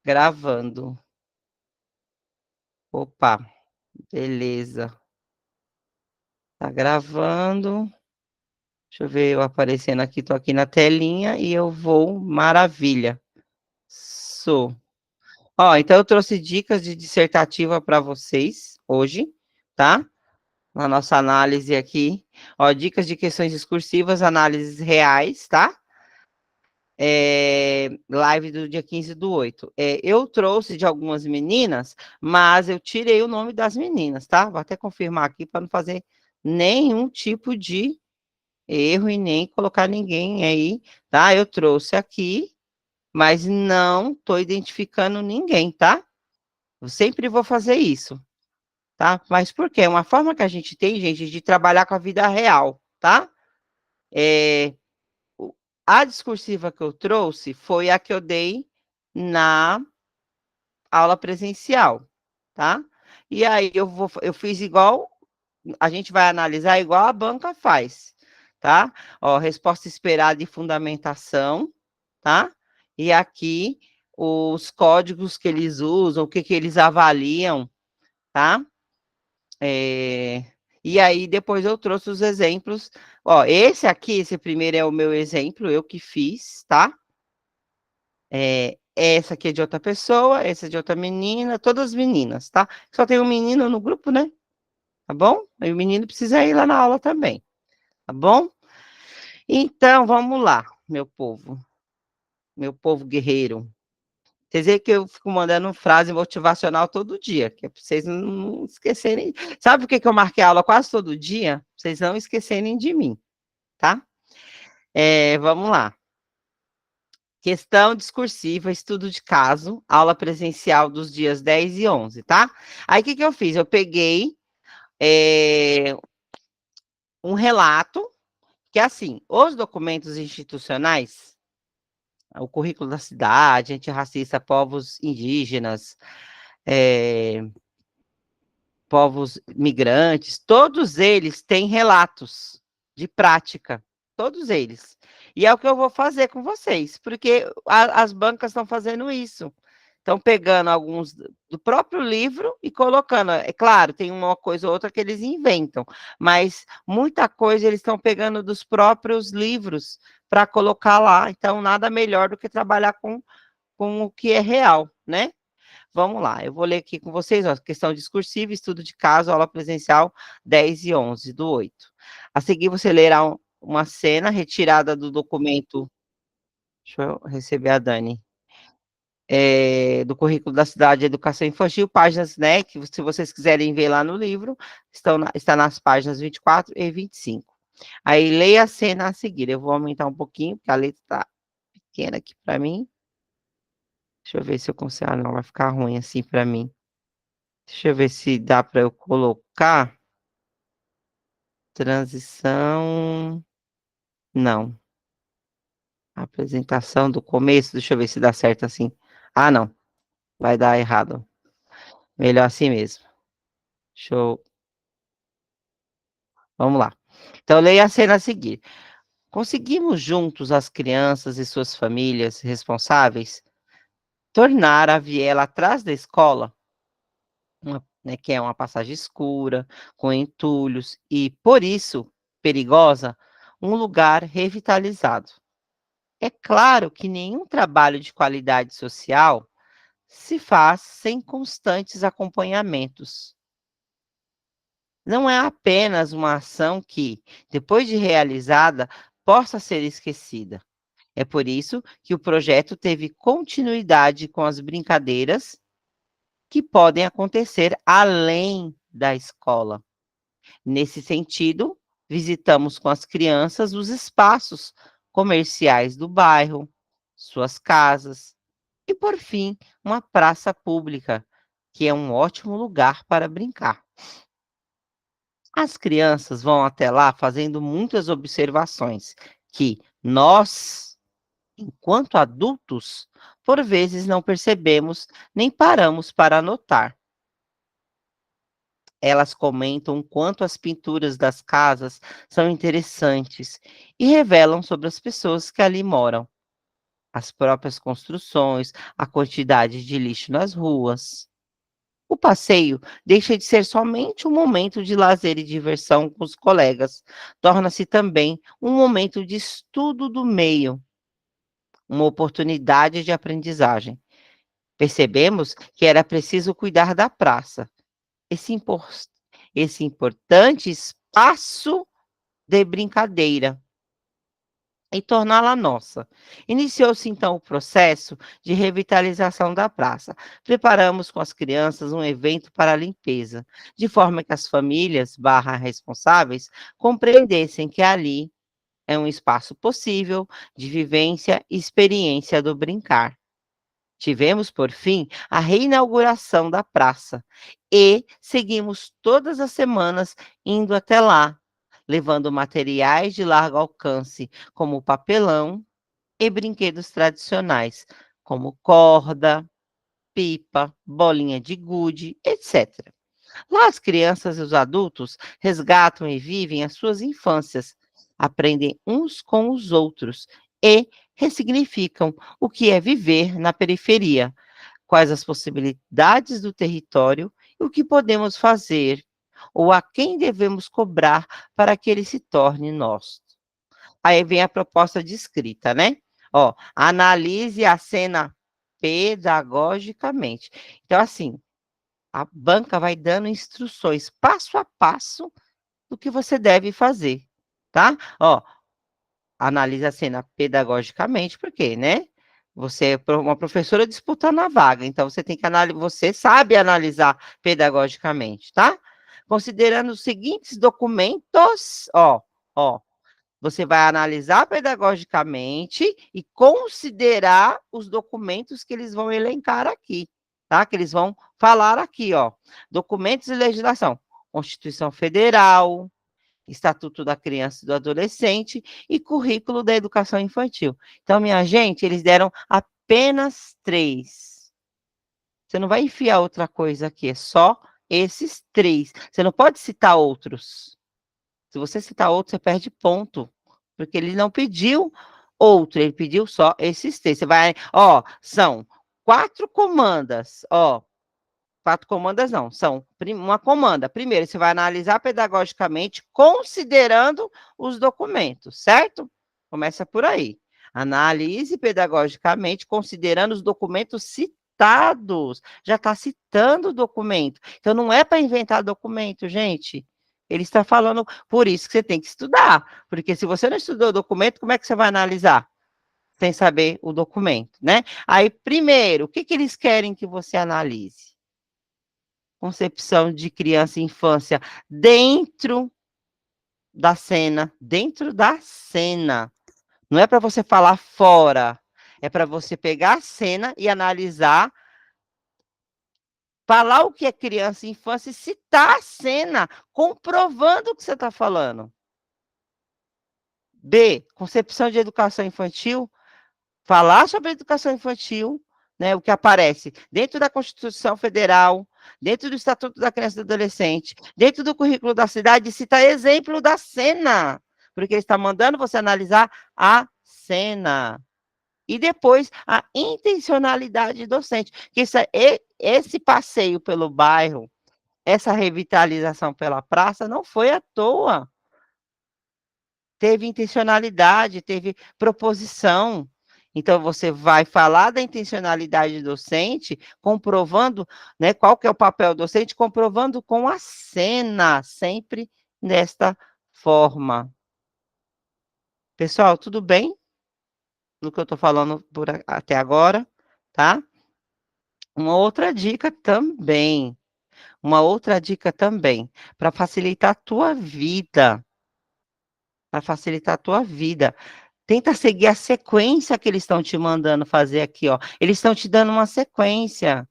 Gravando. Opa, beleza. Tá gravando. Deixa eu ver eu aparecendo aqui, tô aqui na telinha e eu vou. Maravilha. Sou. Ó, então eu trouxe dicas de dissertativa para vocês hoje, tá? Na nossa análise aqui. Ó, dicas de questões discursivas, análises reais, tá? Live do dia 15/8. Eu trouxe de algumas meninas, mas eu tirei o nome das meninas, tá? Vou até confirmar aqui para não fazer nenhum tipo de erro e nem colocar ninguém aí, tá? Eu trouxe aqui, mas não estou identificando ninguém, tá? Eu sempre vou fazer isso, tá? Mas por quê? É uma forma que a gente tem, gente, de trabalhar com a vida real, tá? É, a discursiva que eu trouxe foi a que eu dei na aula presencial, tá? E aí eu fiz igual, a gente vai analisar igual a banca faz, tá? Ó, resposta esperada e fundamentação, tá? E aqui os códigos que eles usam, o que que eles avaliam, tá? E aí depois eu trouxe os exemplos. Ó, esse aqui, esse primeiro é o meu exemplo, eu que fiz, tá? Essa aqui é de outra pessoa, essa é de outra menina, todas meninas, tá? Só tem um menino no grupo, né? Tá bom? E o menino precisa ir lá na aula também, tá bom? Então, vamos lá, meu povo guerreiro. Vocês veem que eu fico mandando frase motivacional todo dia, que é para vocês não esquecerem. Sabe por que eu marquei a aula quase todo dia? Pra vocês não esquecerem de mim, tá? Vamos lá. Questão discursiva, estudo de caso, aula presencial dos dias 10 e 11, tá? Aí, o que que eu fiz? Eu peguei um relato, que é assim, os documentos institucionais, o currículo da cidade, antirracista, povos indígenas, é, povos migrantes, todos eles têm relatos de prática, todos eles. E é o que eu vou fazer com vocês, porque as bancas estão fazendo isso. Estão pegando alguns do próprio livro e colocando. É claro, tem uma coisa ou outra que eles inventam, mas muita coisa eles estão pegando dos próprios livros para colocar lá. Então, nada melhor do que trabalhar com o que é real, né? Vamos lá, eu vou ler aqui com vocês, ó, questão discursiva, estudo de caso, aula presencial 10 e 11 do 8. A seguir, você lerá uma cena retirada do documento. Deixa eu receber a Dani. Do currículo da cidade de educação infantil, páginas, né, que se vocês quiserem ver lá no livro, está nas páginas 24 e 25. Aí, leia a cena a seguir. Eu vou aumentar um pouquinho, porque a letra está pequena aqui para mim. Deixa eu ver se eu consigo. Ah, não, vai ficar ruim assim para mim. Deixa eu ver se dá para eu colocar transição. Não. Apresentação do começo. Deixa eu ver se dá certo assim. Ah, não. Vai dar errado. Melhor assim mesmo. Show. Vamos lá. Então, leia a cena a seguir. Conseguimos juntos, as crianças e suas famílias responsáveis, tornar a viela atrás da escola, né, que é uma passagem escura, com entulhos e, por isso, perigosa, um lugar revitalizado. É claro que nenhum trabalho de qualidade social se faz sem constantes acompanhamentos. Não é apenas uma ação que, depois de realizada, possa ser esquecida. É por isso que o projeto teve continuidade com as brincadeiras que podem acontecer além da escola. Nesse sentido, visitamos com as crianças os espaços comerciais do bairro, suas casas e, por fim, uma praça pública, que é um ótimo lugar para brincar. As crianças vão até lá fazendo muitas observações que nós, enquanto adultos, por vezes não percebemos nem paramos para anotar. Elas comentam o quanto as pinturas das casas são interessantes e revelam sobre as pessoas que ali moram. as próprias construções, a quantidade de lixo nas ruas. O passeio deixa de ser somente um momento de lazer e diversão com os colegas, torna-se também um momento de estudo do meio, uma oportunidade de aprendizagem. Percebemos que era preciso cuidar da praça, esse, impor- esse importante espaço de brincadeira, e torná-la nossa. Iniciou-se então o processo de revitalização da praça. Preparamos com as crianças um evento para a limpeza, de forma que as famílias barra responsáveis compreendessem que ali é um espaço possível de vivência e experiência do brincar. Tivemos, por fim, a reinauguração da praça e seguimos todas as semanas indo até lá, levando materiais de largo alcance, como papelão e brinquedos tradicionais, como corda, pipa, bolinha de gude, etc. Lá as crianças e os adultos resgatam e vivem as suas infâncias, aprendem uns com os outros e ressignificam o que é viver na periferia, quais as possibilidades do território e o que podemos fazer, ou a quem devemos cobrar para que ele se torne nosso. Aí vem a proposta de escrita, né? Ó, analise a cena pedagogicamente. Então, assim, a banca vai dando instruções passo a passo do que você deve fazer, tá? Ó, analisa a cena pedagogicamente, porque, né? Você é uma professora disputando a vaga, então você tem que analisar, você sabe analisar pedagogicamente, tá? Considerando os seguintes documentos, ó, você vai analisar pedagogicamente e considerar os documentos que eles vão elencar aqui, tá? Que eles vão falar aqui, ó. Documentos de legislação, Constituição Federal, Estatuto da Criança e do Adolescente e Currículo da Educação Infantil. Então, minha gente, eles deram apenas 3. Você não vai enfiar outra coisa aqui, é só esses 3. Você não pode citar outros. Se você citar outro, você perde ponto, porque ele não pediu outro, ele pediu só esses 3. Você vai, ó, são 4 comandas, ó, 4 comandas não, são uma comanda. Primeiro, você vai analisar pedagogicamente, considerando os documentos, certo? Começa por aí. Analise pedagogicamente, considerando os documentos citados. Já está citando o documento. Então, não é para inventar documento, gente. Ele está falando, por isso que você tem que estudar. Porque se você não estudou o documento, como é que você vai analisar? Sem saber o documento, né? Aí, primeiro, o que que eles querem que você analise? Concepção de criança e infância dentro da cena, dentro da cena. Não é para você falar fora, é para você pegar a cena e analisar, falar o que é criança e infância e citar a cena, comprovando o que você está falando. B, concepção de educação infantil, falar sobre a educação infantil, né, o que aparece dentro da Constituição Federal, dentro do Estatuto da Criança e do Adolescente, dentro do currículo da cidade, citar exemplo da cena, porque ele está mandando você analisar a cena. E depois a intencionalidade docente, que esse passeio pelo bairro, essa revitalização pela praça não foi à toa. Teve intencionalidade, teve proposição. Então, você vai falar da intencionalidade docente, comprovando, né, qual que é o papel docente, comprovando com a cena, sempre desta forma. Pessoal, tudo bem no que eu estou falando até agora, tá? Uma outra dica também, para facilitar a tua vida, para facilitar a tua vida. Tenta seguir a sequência que eles estão te mandando fazer aqui, ó. Eles estão te dando uma sequência.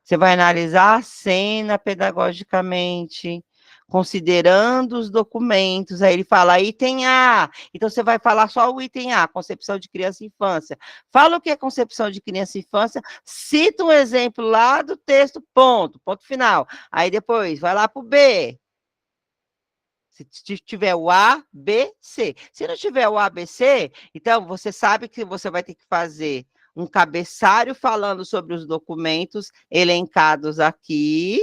Você vai analisar a cena pedagogicamente, considerando os documentos. Aí ele fala item A. Então você vai falar só o item A, concepção de criança e infância. Fala o que é concepção de criança e infância, cita um exemplo lá do texto, ponto final. Aí depois vai lá para o B. Se tiver o A, B, C. Se não tiver o A, B, C, então você sabe que você vai ter que fazer um cabeçalho falando sobre os documentos elencados aqui.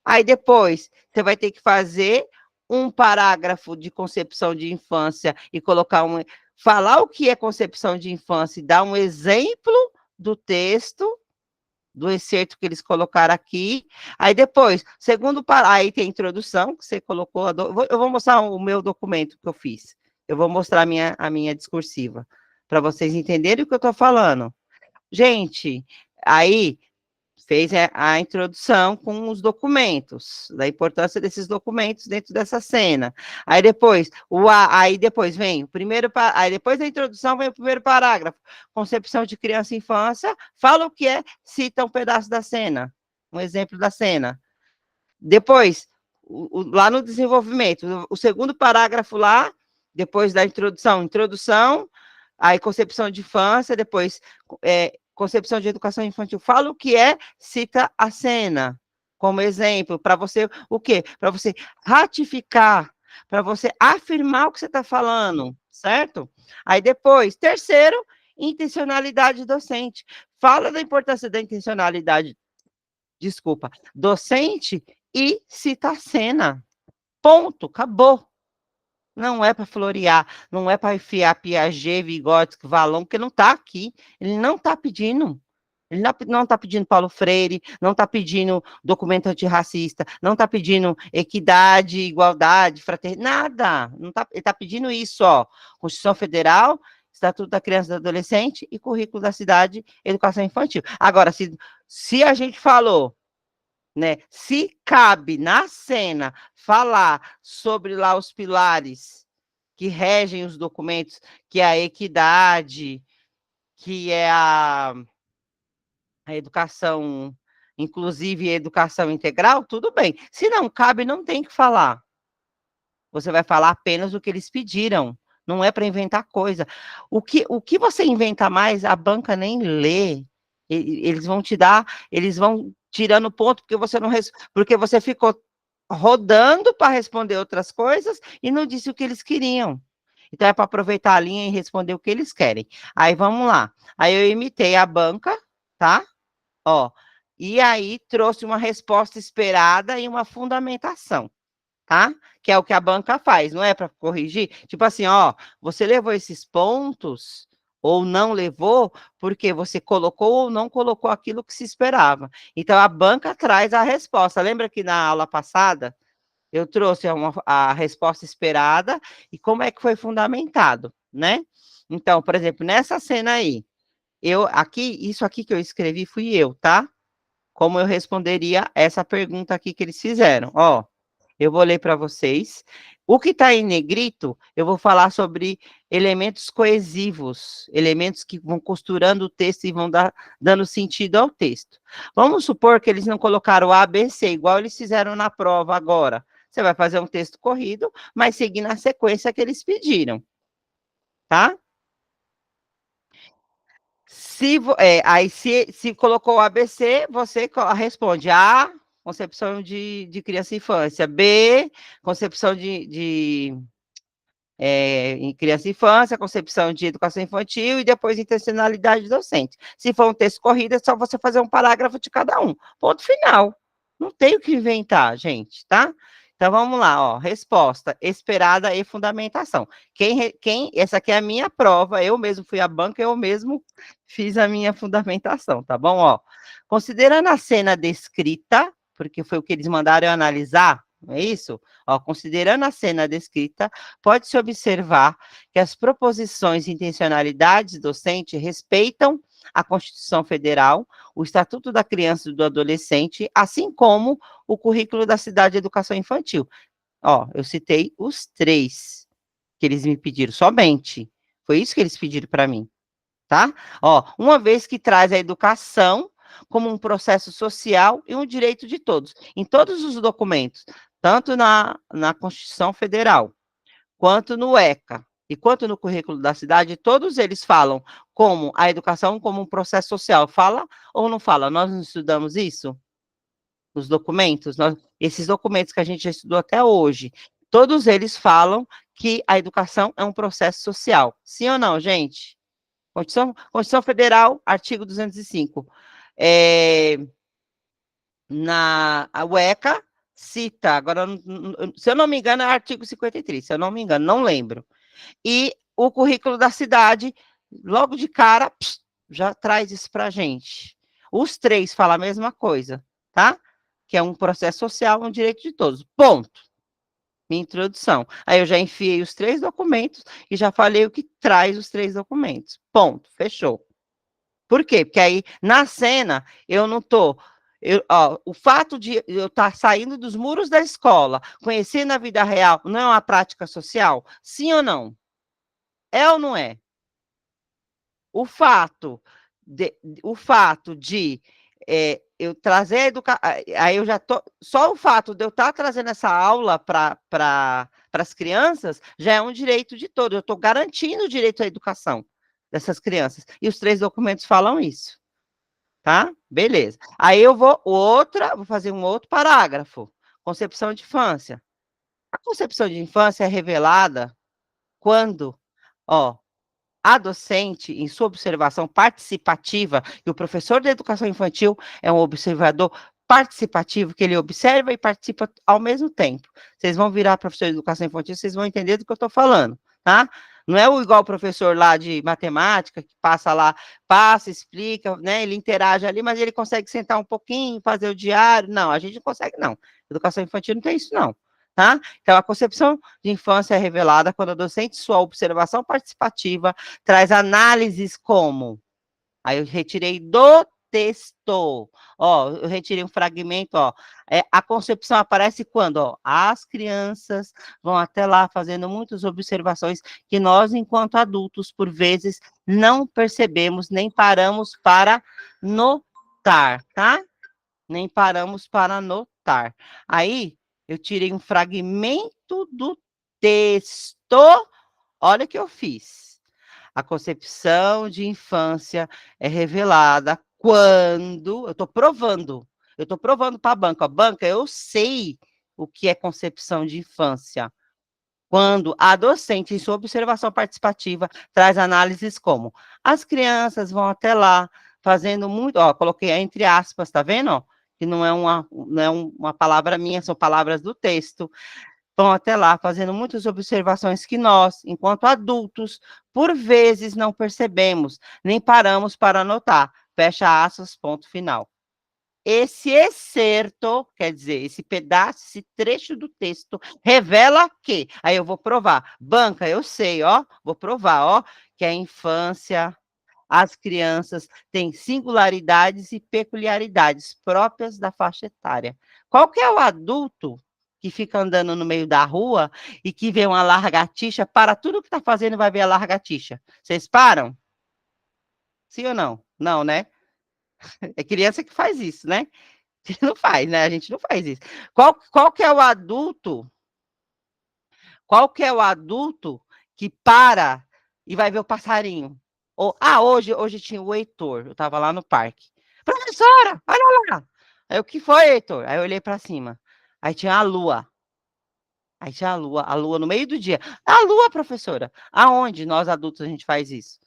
Aí depois você vai ter que fazer um parágrafo de concepção de infância e falar o que é concepção de infância e dar um exemplo do texto, do excerto que eles colocaram aqui. Aí depois, aí tem a introdução, que você colocou. Eu vou mostrar o meu documento que eu fiz. Eu vou mostrar a minha discursiva, para vocês entenderem o que eu estou falando. Gente, aí fez a introdução com os documentos, da importância desses documentos dentro dessa cena. Aí depois vem o primeiro, aí depois da introdução vem o primeiro parágrafo, concepção de criança e infância, fala o que é, cita um pedaço da cena, um exemplo da cena. Depois, lá no desenvolvimento, o segundo parágrafo lá, depois da introdução, aí concepção de infância, depois concepção de educação infantil, fala o que é, cita a cena, como exemplo, para você, o quê? Para você ratificar, para você afirmar o que você está falando, certo? Aí depois, terceiro, intencionalidade docente. Fala da importância da intencionalidade, docente e cita a cena. Ponto, acabou. Não é para florear, não é para enfiar Piaget, Vygotsky, Valon, porque não está aqui. Ele não está pedindo. Ele não está pedindo Paulo Freire, não está pedindo documento antirracista, não está pedindo equidade, igualdade, fraternidade, nada. Não tá, ele está pedindo isso, ó. Constituição Federal, Estatuto da Criança e do Adolescente e Currículo da Cidade, Educação Infantil. Agora, se a gente falou, né, se cabe na cena falar sobre lá os pilares que regem os documentos, que é a equidade, que é a educação inclusive e educação integral, tudo bem. Se não cabe, não tem que falar. Você vai falar apenas o que eles pediram. Não é para inventar coisa. O que você inventa mais, a banca nem lê. Eles vão te dar, eles vão tirando ponto porque você ficou rodando para responder outras coisas e não disse o que eles queriam. Então é para aproveitar a linha e responder o que eles querem. Aí vamos lá. Aí eu imitei a banca, tá? Ó, e aí trouxe uma resposta esperada e uma fundamentação, tá? Que é o que a banca faz, não é para corrigir? Tipo assim, ó, você levou esses pontos ou não levou porque você colocou ou não colocou aquilo que se esperava. Então a banca traz a resposta. Lembra que na aula passada eu trouxe a resposta esperada e como é que foi fundamentado, né? Então, por exemplo, nessa cena aí, isso aqui que eu escrevi fui eu, tá? Como eu responderia essa pergunta aqui que eles fizeram. Ó, eu vou ler para vocês. O que está em negrito, eu vou falar sobre elementos coesivos, elementos que vão costurando o texto e vão dando sentido ao texto. Vamos supor que eles não colocaram A, B, C, igual eles fizeram na prova agora. Você vai fazer um texto corrido, mas seguir na sequência que eles pediram, tá? Se colocou o ABC, você responde A, concepção de criança e infância, B, concepção em criança e infância, concepção de educação infantil e depois intencionalidade docente. Se for um texto corrido, é só você fazer um parágrafo de cada um. Ponto final. Não tem o que inventar, gente, tá? Então vamos lá, ó. Resposta esperada e fundamentação. Essa aqui é a minha prova, eu mesmo fui à banca, eu mesmo fiz a minha fundamentação, tá bom? Ó, considerando a cena descrita, porque foi o que eles mandaram eu analisar, não é isso? Ó, considerando a cena descrita, pode-se observar que as proposições e intencionalidades docentes respeitam a Constituição Federal, o Estatuto da Criança e do Adolescente, assim como o currículo da Cidade de Educação Infantil. Ó, eu citei os 3 que eles me pediram, somente. Foi isso que eles pediram para mim, tá? Ó, uma vez que traz a educação como um processo social e um direito de todos, em todos os documentos, tanto na Constituição Federal, quanto no ECA, e quanto no currículo da cidade, todos eles falam como a educação como um processo social. Fala ou não fala? Nós não estudamos isso? Nos documentos? Esses documentos que a gente já estudou até hoje. Todos eles falam que a educação é um processo social. Sim ou não, gente? Constituição Federal, artigo 205. A UECA cita, agora, se eu não me engano, é artigo 53, se eu não me engano, não lembro. E o currículo da cidade, logo de cara, já traz isso para a gente. Os três falam a mesma coisa, tá? Que é um processo social, um direito de todos. Ponto. Minha introdução. Aí eu já enfiei os 3 documentos e já falei o que traz os 3 documentos. Ponto. Fechou. Por quê? Porque aí, na cena, eu não tô... o fato de eu estar saindo dos muros da escola, conhecendo a vida real, não é uma prática social? Sim ou não? É ou não é? O fato de eu trazer a educação, aí eu já tô, só o fato de eu estar trazendo essa aula para as crianças já é um direito de todos, eu estou garantindo o direito à educação dessas crianças, e os 3 documentos falam isso, tá? Beleza. Aí eu vou fazer um outro parágrafo, concepção de infância. A concepção de infância é revelada quando, ó, a docente, em sua observação participativa, e o professor de educação infantil é um observador participativo, que ele observa e participa ao mesmo tempo. Vocês vão virar professor de educação infantil, vocês vão entender do que eu estou falando, tá? Não é igual o professor lá de matemática, que passa lá, passa, explica, né? Ele interage ali, mas ele consegue sentar um pouquinho, fazer o diário. Não, a gente não consegue, não. Educação infantil não tem isso, não. Tá? Então, a concepção de infância é revelada quando a docente, sua observação participativa, traz análises como, aí eu retirei do texto, ó, eu retirei um fragmento, ó, a concepção aparece quando, ó, as crianças vão até lá fazendo muitas observações que nós, enquanto adultos, por vezes, não percebemos, nem paramos para notar, tá? Nem paramos para notar. Aí, eu tirei um fragmento do texto, olha o que eu fiz. A concepção de infância é revelada quando, eu estou provando para a banca, eu sei o que é concepção de infância. Quando a docente, em sua observação participativa, traz análises como, as crianças vão até lá, fazendo muito, ó, coloquei entre aspas, tá vendo, ó? Que não é uma palavra minha, são palavras do texto, vão até lá fazendo muitas observações que nós, enquanto adultos, por vezes não percebemos, nem paramos para anotar. Fecha aspas, ponto final. Esse excerto, quer dizer, esse pedaço, esse trecho do texto, revela que, aí eu vou provar, banca, eu sei, ó, vou provar, ó, que a infância, as crianças têm singularidades e peculiaridades próprias da faixa etária. Qual que é o adulto que fica andando no meio da rua e que vê uma lagartixa, para tudo que está fazendo vai ver a lagartixa? Vocês param? Sim ou não? Não, né? É criança que faz isso, né? Não faz, né? A gente não faz isso. Qual que é o adulto? Qual que é o adulto que para e vai ver o passarinho? Hoje tinha o Heitor, eu estava lá no parque. Professora, olha lá. Aí, o que foi, Heitor? Aí eu olhei para cima. Aí tinha a lua. Aí tinha a lua no meio do dia. A lua, professora. Aonde nós adultos a gente faz isso?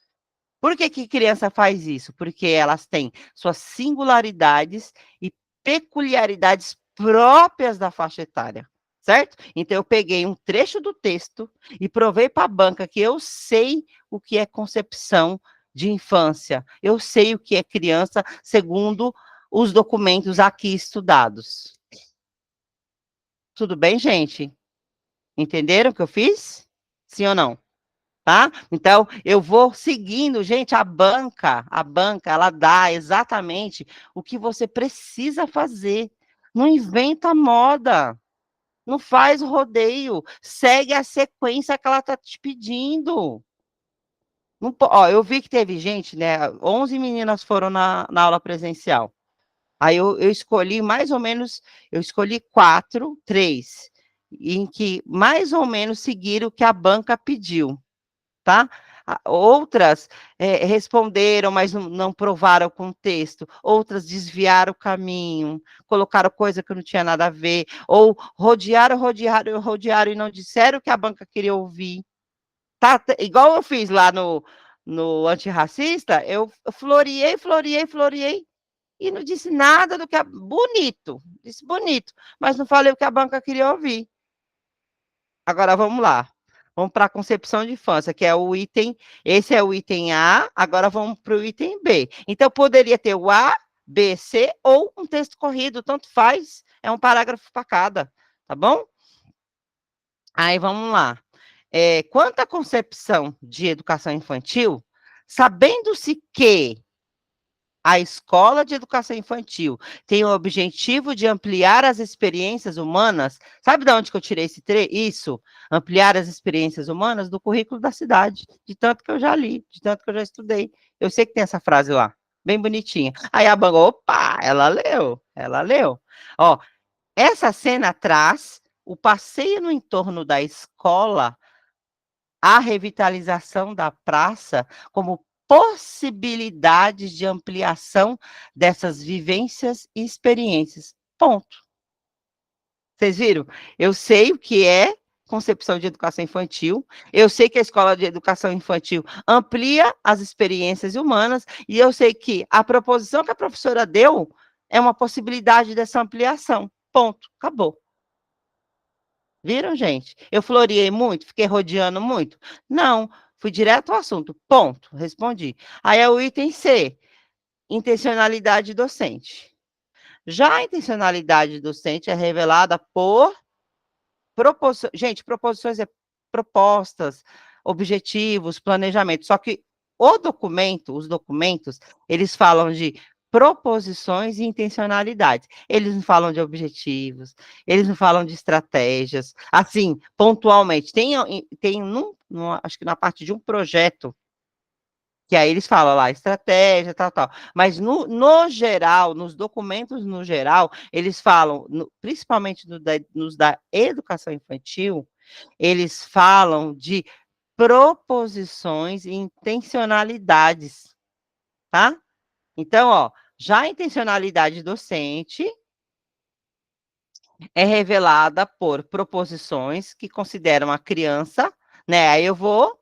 Por que que criança faz isso? Porque elas têm suas singularidades e peculiaridades próprias da faixa etária, certo? Então eu peguei um trecho do texto e provei para a banca que eu sei o que é concepção de infância, eu sei o que é criança, segundo os documentos aqui estudados. Tudo bem, gente? Entenderam o que eu fiz? Sim ou não? Tá? Então, eu vou seguindo, gente, a banca, ela dá exatamente o que você precisa fazer. Não inventa moda, não faz rodeio, segue a sequência que ela está te pedindo. Não, ó, eu vi que teve gente, né? 11 meninas foram na aula presencial. Aí eu escolhi mais ou menos, eu escolhi 4, 3, em que mais ou menos seguiram o que a banca pediu, tá? Outras responderam, mas não provaram o contexto. Outras desviaram o caminho, colocaram coisa que não tinha nada a ver, ou rodearam e não disseram o que a banca queria ouvir. Tá, igual eu fiz lá no antirracista, eu floreei, e não disse nada do que bonito, disse bonito, mas não falei o que a banca queria ouvir. Agora vamos lá. Vamos para a concepção de infância, que é o item, esse é o item A, agora vamos para o item B. Então, poderia ter o A, B, C ou um texto corrido, tanto faz, é um parágrafo para cada, tá bom? Aí vamos lá. Quanto à concepção de educação infantil, sabendo-se que a escola de educação infantil tem o objetivo de ampliar as experiências humanas. Sabe de onde que eu tirei isso? Ampliar as experiências humanas do currículo da cidade, de tanto que eu já li, de tanto que eu já estudei. Eu sei que tem essa frase lá, bem bonitinha. Aí a Banga, opa, ela leu, ela leu. Ó, essa cena traz o passeio no entorno da escola, a revitalização da praça como possibilidades de ampliação dessas vivências e experiências. Ponto. Vocês viram? Eu sei o que é concepção de educação infantil, eu sei que a escola de educação infantil amplia as experiências humanas, e eu sei que a proposição que a professora deu é uma possibilidade dessa ampliação. Ponto. Acabou. Viram, gente? Eu floreei muito, fiquei rodeando muito? Não, fui direto ao assunto. Ponto, respondi. Aí é o item C, intencionalidade docente. Já a intencionalidade docente é revelada por proposições. Gente, proposições é propostas, objetivos, planejamento. Só que os documentos, eles falam de proposições e intencionalidades. Eles não falam de objetivos, eles não falam de estratégias, assim, pontualmente. Acho que na parte de um projeto, que aí eles falam lá, estratégia, tal. Mas no geral, nos documentos no geral, eles falam, principalmente nos da educação infantil, eles falam de proposições e intencionalidades, tá? Então, ó, já a intencionalidade docente é revelada por proposições que consideram a criança, né? Aí eu vou,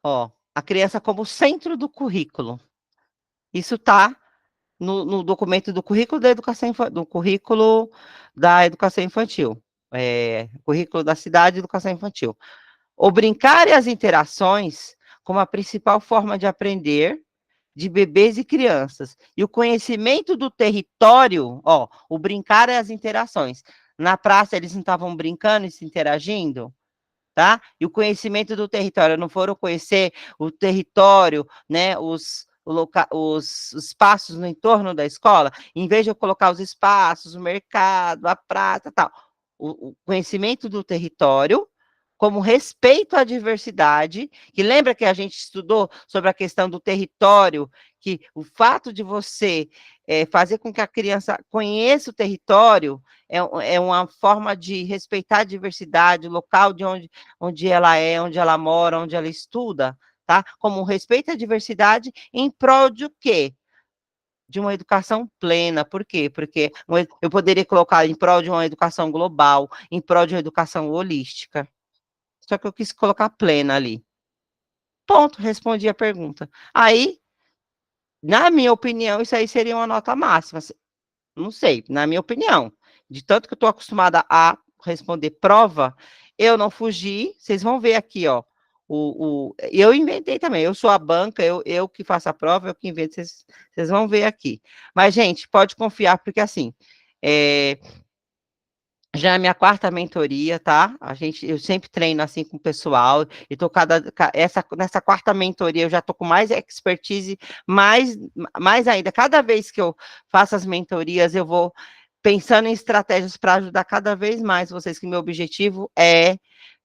ó, a criança como centro do currículo. Isso está no documento do currículo da educação do currículo da educação infantil, currículo da cidade de educação infantil. O brincar e as interações como a principal forma de aprender de bebês e crianças. E o conhecimento do território, ó, o brincar e as interações. Na praça eles não estavam brincando e se interagindo? Tá? E o conhecimento do território, não foram conhecer o território, né, os espaços no entorno da escola, em vez de eu colocar os espaços, o mercado, a praça, tal, o conhecimento do território, como respeito à diversidade, que lembra que a gente estudou sobre a questão do território, que o fato de você fazer com que a criança conheça o território é uma forma de respeitar a diversidade, o local de onde ela é, onde ela mora, onde ela estuda, tá? Como respeito à diversidade em prol de o quê? De uma educação plena. Por quê? Porque eu poderia colocar em prol de uma educação global, em prol de uma educação holística. Só que eu quis colocar plena ali. Ponto, respondi a pergunta. Aí, na minha opinião, isso aí seria uma nota máxima. Não sei, na minha opinião. De tanto que eu estou acostumada a responder prova, eu não fugi. Vocês vão ver aqui, ó. Eu inventei também. Eu sou a banca, eu que faço a prova, eu que invento. Vocês vão ver aqui. Mas, gente, pode confiar, porque assim. Já é a minha quarta mentoria, tá? Eu sempre treino assim com o pessoal, e tô nessa quarta mentoria eu já tô com mais expertise, mais ainda. Cada vez que eu faço as mentorias, eu vou pensando em estratégias para ajudar cada vez mais vocês, que meu objetivo é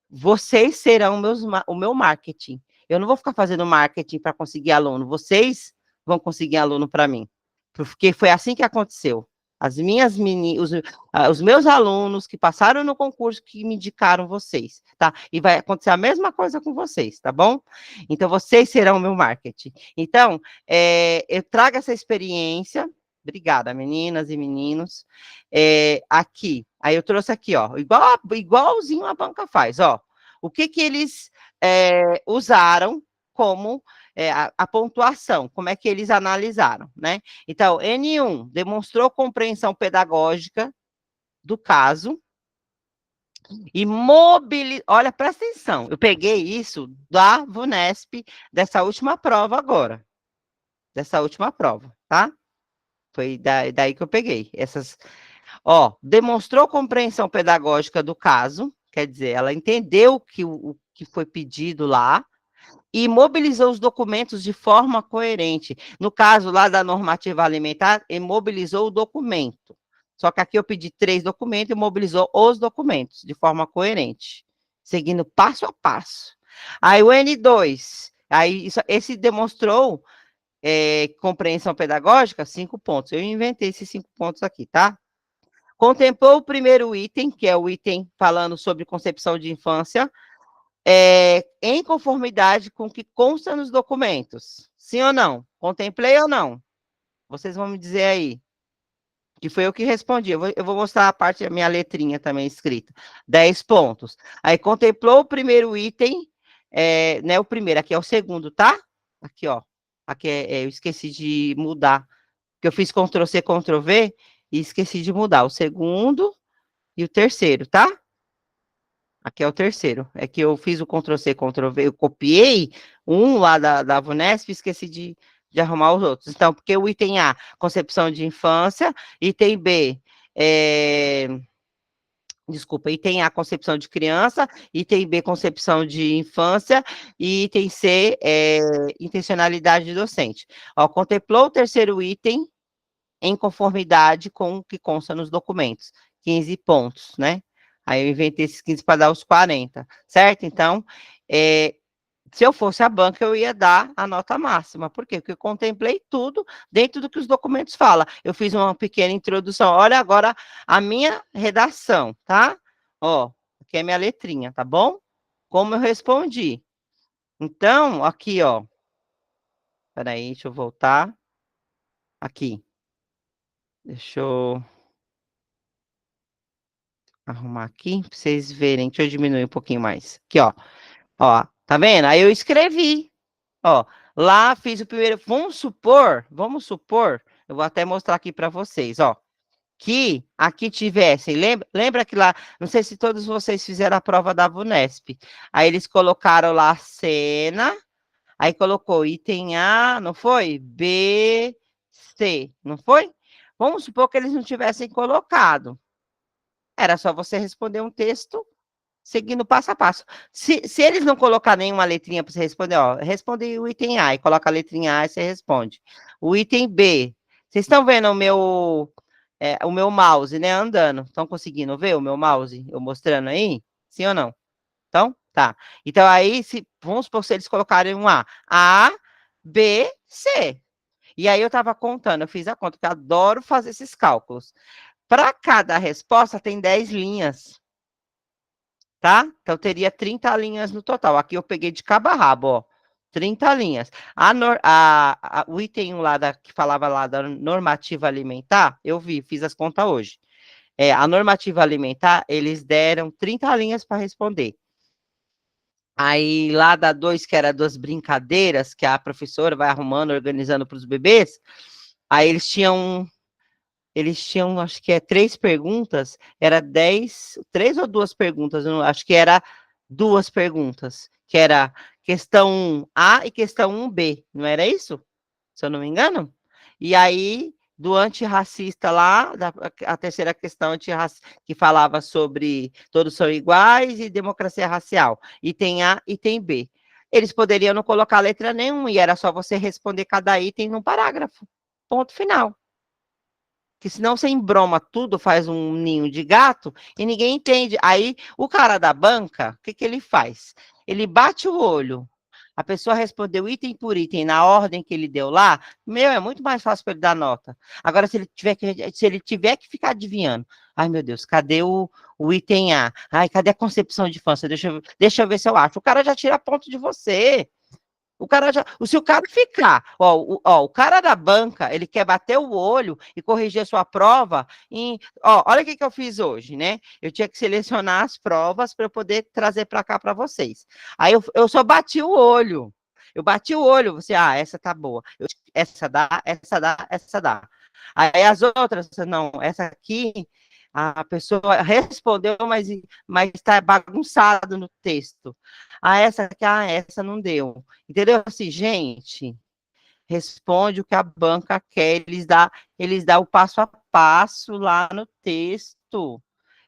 vocês serão o meu marketing. Eu não vou ficar fazendo marketing para conseguir aluno, vocês vão conseguir aluno para mim. Porque foi assim que aconteceu. As minhas meninas, os meus alunos que passaram no concurso que me indicaram vocês, tá? E vai acontecer a mesma coisa com vocês, tá bom? Então, vocês serão o meu marketing. Então, eu trago essa experiência. Obrigada, meninas e meninos. Aqui. Aí eu trouxe aqui, ó, igualzinho a banca faz, ó. O que que eles usaram como a pontuação, como é que eles analisaram, né? Então, N1 demonstrou compreensão pedagógica do caso e olha, presta atenção, eu peguei isso da VUNESP, dessa última prova agora, dessa última prova, tá? Foi daí que eu peguei essas. Ó, demonstrou compreensão pedagógica do caso, quer dizer, ela entendeu o que foi pedido lá, e mobilizou os documentos de forma coerente. No caso lá da normativa alimentar, ele mobilizou o documento. Só que aqui eu pedi 3 documentos e mobilizou os documentos de forma coerente, seguindo passo a passo. Aí o N2, aí esse demonstrou compreensão pedagógica, 5 pontos. Eu inventei esses 5 pontos aqui, tá? Contemplou o primeiro item, que é o item falando sobre concepção de infância, em conformidade com o que consta nos documentos. Sim ou não? Contemplei ou não? Vocês vão me dizer aí. Que foi eu que respondi. Eu vou mostrar a parte da minha letrinha também escrita. 10 pontos. Aí contemplou o primeiro item, né? O primeiro, aqui é o segundo, tá? Aqui, ó. Aqui eu esqueci de mudar. Porque eu fiz Ctrl+C, Ctrl+V e esqueci de mudar. O segundo e o terceiro, tá? Aqui é o terceiro. É que eu fiz o Ctrl+C, Ctrl+V, eu copiei um lá da VUNESP e esqueci de arrumar os outros. Então, porque o item A, concepção de infância, item B, desculpa, item A, concepção de criança, item B, concepção de infância, e item C, intencionalidade docente. Ó, contemplou o terceiro item em conformidade com o que consta nos documentos, 15 pontos, né? Aí eu inventei esses 15 para dar os 40, certo? Então, se eu fosse a banca, eu ia dar a nota máxima. Por quê? Porque eu contemplei tudo dentro do que os documentos falam. Eu fiz uma pequena introdução. Olha agora a minha redação, tá? Ó, aqui é minha letrinha, tá bom? Como eu respondi. Então, aqui, ó. Peraí, deixa eu voltar. Aqui. Deixa eu arrumar aqui para vocês verem. Deixa eu diminuir um pouquinho mais. Aqui, ó. Ó, tá vendo? Aí eu escrevi. Ó, lá fiz o primeiro. Vamos supor, eu vou até mostrar aqui para vocês, ó. Que aqui tivessem, lembra que lá, não sei se todos vocês fizeram a prova da VUNESP. Aí eles colocaram lá a cena, aí colocou item A, não foi? B, C, não foi? Vamos supor que eles não tivessem colocado. Era só você responder um texto seguindo passo a passo. Se eles não colocar nenhuma letrinha para você responder, ó, responde o item A e coloca a letrinha A e você responde. O item B, vocês estão vendo o meu mouse, né, andando? Estão conseguindo ver o meu mouse eu mostrando aí? Sim ou não? Então, tá. Então, aí, vamos supor se eles colocarem um A, B, C. E aí eu estava contando, eu fiz a conta, porque eu adoro fazer esses cálculos. Para cada resposta tem 10 linhas, tá? Então, teria 30 linhas no total. Aqui eu peguei de cabo a rabo, ó. 30 linhas. O item 1 lá que falava lá da normativa alimentar, eu fiz as contas hoje. A normativa alimentar, eles deram 30 linhas para responder. Aí, lá da 2, que era das brincadeiras, que a professora vai arrumando, organizando para os bebês, aí eles tinham, acho que 3 perguntas, era 10, 3 ou 2 perguntas, acho que era 2 perguntas, que era questão A e questão 1B, não era isso? Se eu não me engano? E aí, do antirracista lá, a terceira questão que falava sobre todos são iguais e democracia racial, item A e item B. Eles poderiam não colocar letra nenhuma, e era só você responder cada item num parágrafo. Ponto final. Que senão você embroma tudo, faz um ninho de gato e ninguém entende. Aí o cara da banca, o que ele faz? Ele bate o olho a pessoa respondeu item por item na ordem que ele deu lá, meu, é muito mais fácil para ele dar nota. Agora, se ele tiver que ficar adivinhando, ai meu Deus, cadê o item A? Ai, cadê a concepção de infância? Deixa eu ver se eu acho. O cara já tira ponto de você. O cara já, se o cara ficar, o cara da banca, ele quer bater o olho e corrigir a sua prova olha o que eu fiz hoje, né? Eu tinha que selecionar as provas para eu poder trazer para cá para vocês. Aí eu só bati o olho. Eu bati o olho, você, essa tá boa. Essa dá, essa dá, essa dá. Aí as outras, não, essa aqui, a pessoa respondeu, mas está bagunçado no texto. Essa aqui, essa não deu. Entendeu? Assim, gente, responde o que a banca quer, eles dão o passo a passo lá no texto.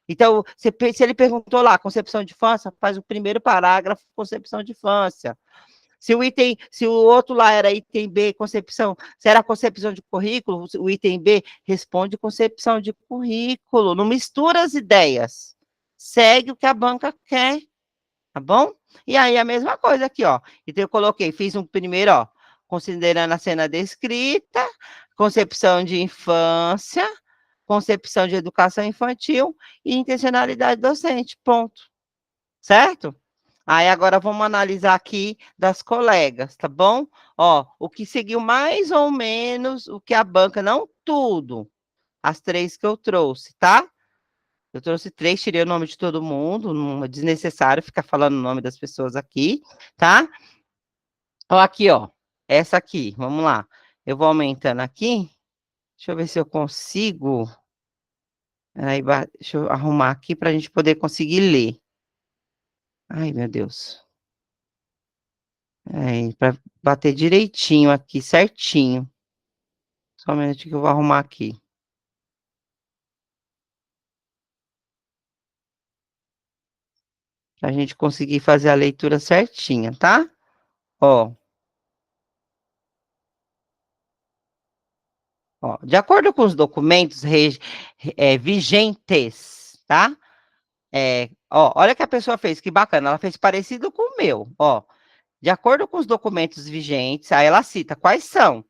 Então, se ele perguntou lá, concepção de infância, faz o primeiro parágrafo, concepção de infância. Se o outro lá era item B, concepção, se era concepção de currículo, o item B responde concepção de currículo. Não mistura as ideias. Segue o que a banca quer, tá bom? E aí a mesma coisa aqui, ó. Então eu coloquei, fiz um primeiro, ó, considerando a cena descrita, concepção de infância, concepção de educação infantil e intencionalidade docente, ponto. Certo? Aí agora vamos analisar aqui das colegas, tá bom? Ó, o que seguiu mais ou menos o que a banca, não tudo, as três que eu trouxe, tá? Eu trouxe três, tirei o nome de todo mundo, não é desnecessário ficar falando o nome das pessoas aqui, tá? Ó, aqui, ó, essa aqui, vamos lá. Eu vou aumentando aqui, deixa eu ver se eu consigo. Aí, deixa eu arrumar aqui para a gente poder conseguir ler. Ai, meu Deus. Para bater direitinho aqui, certinho. Só um minutinho que eu vou arrumar aqui. Para a gente conseguir fazer a leitura certinha, tá? Ó, de acordo com os documentos vigentes, tá? Olha o que a pessoa fez, que bacana, ela fez parecido com o meu, ó. De acordo com os documentos vigentes, aí ela cita quais são,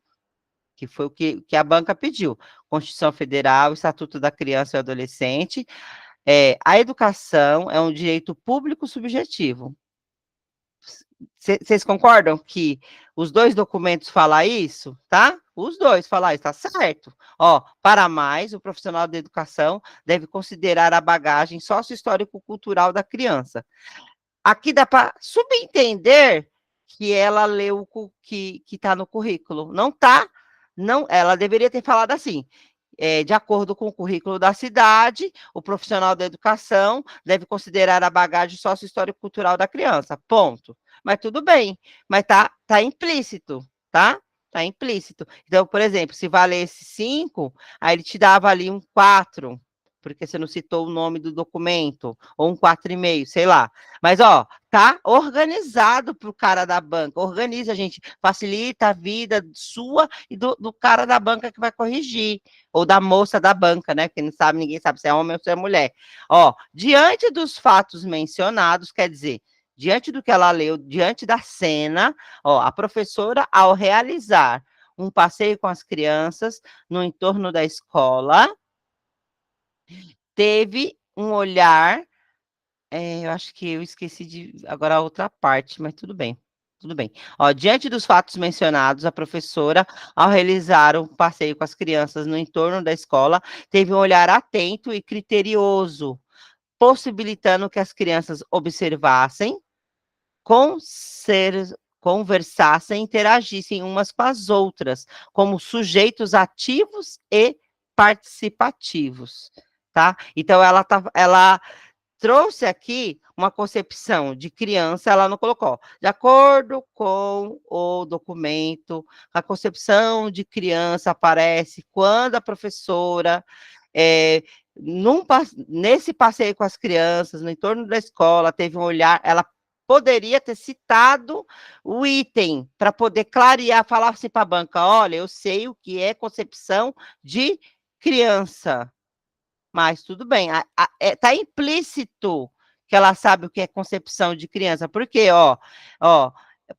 que foi o que a banca pediu. Constituição Federal, Estatuto da Criança e Adolescente, a educação é um direito público subjetivo. Vocês concordam que os dois documentos falam isso, tá? Os dois falam isso, tá certo. Para mais, o profissional da educação deve considerar a bagagem sócio-histórico-cultural da criança. Aqui dá para subentender que ela leu o que está no currículo. Não tá, não, ela deveria ter falado assim, de acordo com o currículo da cidade, o profissional da educação deve considerar a bagagem sócio-histórico-cultural da criança, ponto. Mas tudo bem, mas tá implícito, tá? Tá implícito. Então, por exemplo, se valesse 5, aí ele te dava ali um 4, porque você não citou o nome do documento, ou um 4,5, sei lá. Mas, tá organizado para o cara da banca. Organiza, gente. Facilita a vida sua e do cara da banca que vai corrigir. Ou da moça da banca, né? Porque não sabe, ninguém sabe se é homem ou se é mulher. Diante dos fatos mencionados, quer dizer, diante do que ela leu, diante da cena, a professora, ao realizar um passeio com as crianças no entorno da escola, teve um olhar, eu acho que eu esqueci de agora a outra parte, mas tudo bem. Tudo bem. Diante dos fatos mencionados, a professora, ao realizar um passeio com as crianças no entorno da escola, teve um olhar atento e criterioso, possibilitando que as crianças observassem, conversassem, interagissem umas com as outras, como sujeitos ativos e participativos, tá? Então, ela trouxe aqui uma concepção de criança, ela não colocou. De acordo com o documento, a concepção de criança aparece quando a professora, nesse passeio com as crianças, no entorno da escola, teve um olhar, ela poderia ter citado o item para poder clarear, falar assim para a banca, olha, eu sei o que é concepção de criança, mas tudo bem, está implícito que ela sabe o que é concepção de criança, porque,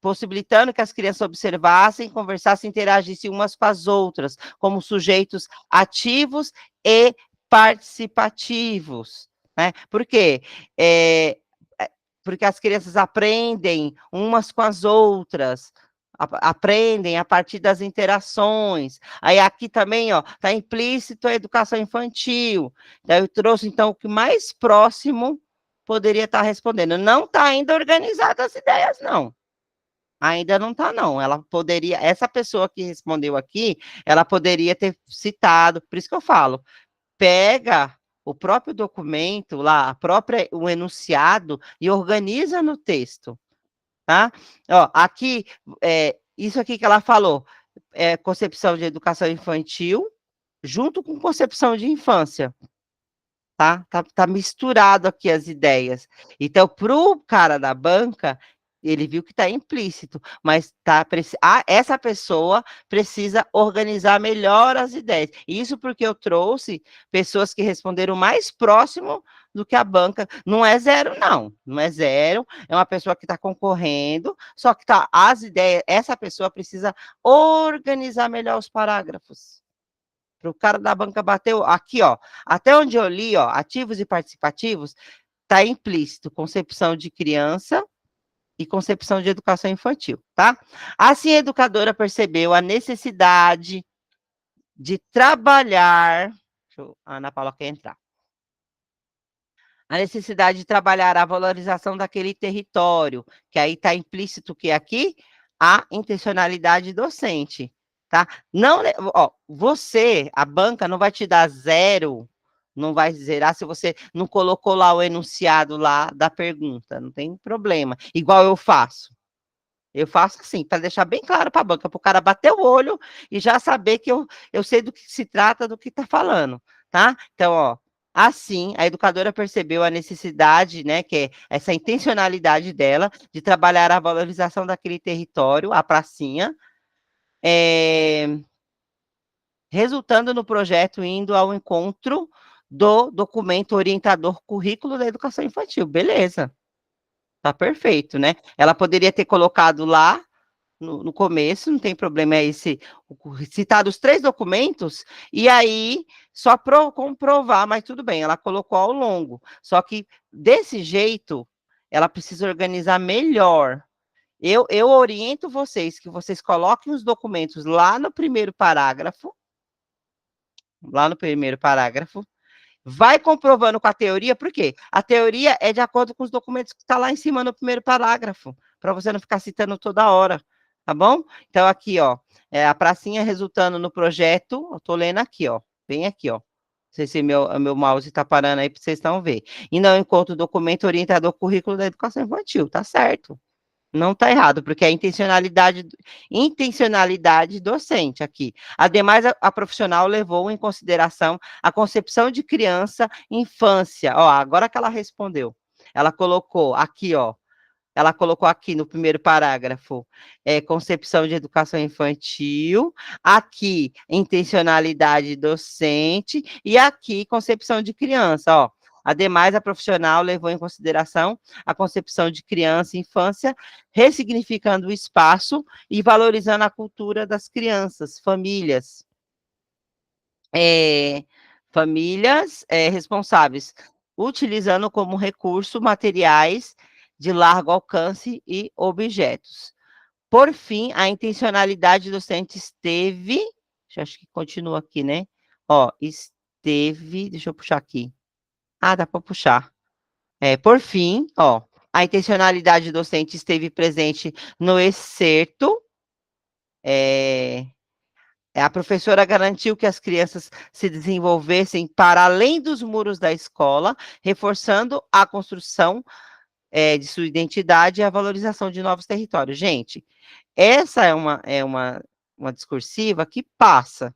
possibilitando que as crianças observassem, conversassem, interagissem umas com as outras, como sujeitos ativos e participativos, né? Por quê? Porque as crianças aprendem umas com as outras, aprendem a partir das interações. Aí aqui também, ó, está implícito a educação infantil. Daí eu trouxe, então, o que mais próximo poderia estar respondendo. Não está ainda organizado as ideias, não. Ainda não está, não. Ela poderia, essa pessoa que respondeu aqui, ela poderia ter citado, por isso que eu falo, pega o próprio documento lá, o enunciado e organiza no texto, tá? Ó, aqui, isso aqui que ela falou, concepção de educação infantil, junto com concepção de infância, tá? Tá misturado aqui as ideias. Então, para o cara da banca, ele viu que está implícito, mas essa pessoa precisa organizar melhor as ideias. Isso porque eu trouxe pessoas que responderam mais próximo do que a banca. Não é zero, não. Não é zero. É uma pessoa que está concorrendo, só que as ideias. Essa pessoa precisa organizar melhor os parágrafos. Para o cara da banca bater aqui, ó, até onde eu li, ó, ativos e participativos, está implícito concepção de criança e concepção de educação infantil, tá? Assim, a educadora percebeu a necessidade de trabalhar. A Ana Paula quer entrar. A necessidade de trabalhar a valorização daquele território, que aí está implícito que aqui a intencionalidade docente, tá? Não, ó, você, a banca, não vai te dar zero, não vai zerar se você não colocou lá o enunciado lá da pergunta, não tem problema. Igual eu faço. Eu faço assim, para deixar bem claro para a banca, para o cara bater o olho e já saber que eu sei do que se trata, do que está falando, tá? Então, ó, assim, a educadora percebeu a necessidade, né, que é essa intencionalidade dela de trabalhar a valorização daquele território, a pracinha, resultando no projeto indo ao encontro do documento orientador currículo da educação infantil. Beleza, tá perfeito, né? Ela poderia ter colocado lá no começo, não tem problema, citar os 3 documentos, e aí só comprovar, mas tudo bem, ela colocou ao longo. Só que desse jeito, ela precisa organizar melhor. Eu oriento vocês que vocês coloquem os documentos lá no primeiro parágrafo, vai comprovando com a teoria, por quê? A teoria é de acordo com os documentos que está lá em cima no primeiro parágrafo, para você não ficar citando toda hora, tá bom? Então, aqui, ó, a pracinha resultando no projeto, eu tô lendo aqui, ó, bem aqui, ó. Não sei se meu mouse está parando aí para vocês estão ver. E não encontro o documento orientador currículo da educação infantil, tá certo. Não está errado, porque é intencionalidade docente aqui. Ademais, a profissional levou em consideração a concepção de criança, infância. Ó, agora que ela respondeu, ela colocou aqui, ó, ela colocou aqui no primeiro parágrafo, concepção de educação infantil, aqui, intencionalidade docente, e aqui, concepção de criança, ó. Ademais, a profissional levou em consideração a concepção de criança e infância, ressignificando o espaço e valorizando a cultura das crianças, famílias. Famílias responsáveis, utilizando como recurso materiais de largo alcance e objetos. Por fim, a intencionalidade docente esteve, acho que continua aqui, né? Ó, esteve, deixa eu puxar aqui. Ah, dá para puxar. Por fim, ó, a intencionalidade docente esteve presente no excerto, a professora garantiu que as crianças se desenvolvessem para além dos muros da escola, reforçando a construção de sua identidade e a valorização de novos territórios. Gente, essa é uma discursiva que passa,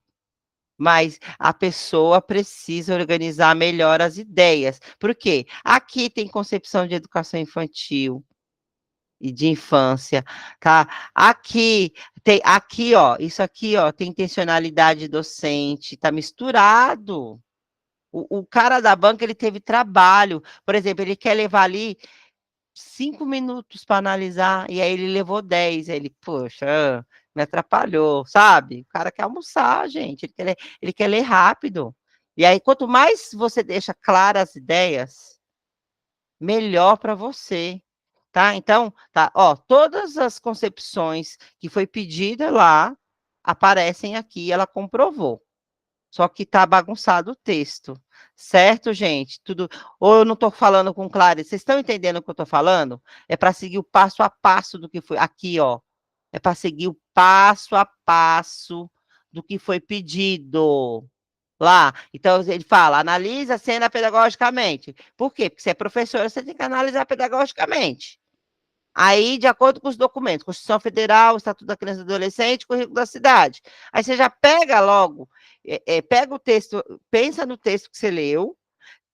mas a pessoa precisa organizar melhor as ideias. Por quê? Aqui tem concepção de educação infantil e de infância, tá? Aqui, ó, isso aqui, ó, tem intencionalidade docente, tá misturado. O cara da banca, ele teve trabalho, por exemplo, ele quer levar ali 5 minutos para analisar, e aí ele levou 10, aí ele, poxa, me atrapalhou, sabe? O cara quer almoçar, gente, ele quer ler rápido. E aí, quanto mais você deixa claras as ideias, melhor para você, tá? Então, tá, ó, todas as concepções que foi pedida lá aparecem aqui, ela comprovou. Só que tá bagunçado o texto, certo, gente? Tudo. Ou eu não estou falando com clareza. Vocês estão entendendo o que eu estou falando? É para seguir o passo a passo do que foi. Aqui, ó. É para seguir o passo a passo do que foi pedido lá. Então, ele fala: analisa a cena pedagogicamente. Por quê? Porque você é professora, você tem que analisar pedagogicamente. Aí, de acordo com os documentos, Constituição Federal, Estatuto da Criança e do Adolescente, Currículo da Cidade. Aí você já pega logo, pega o texto, pensa no texto que você leu,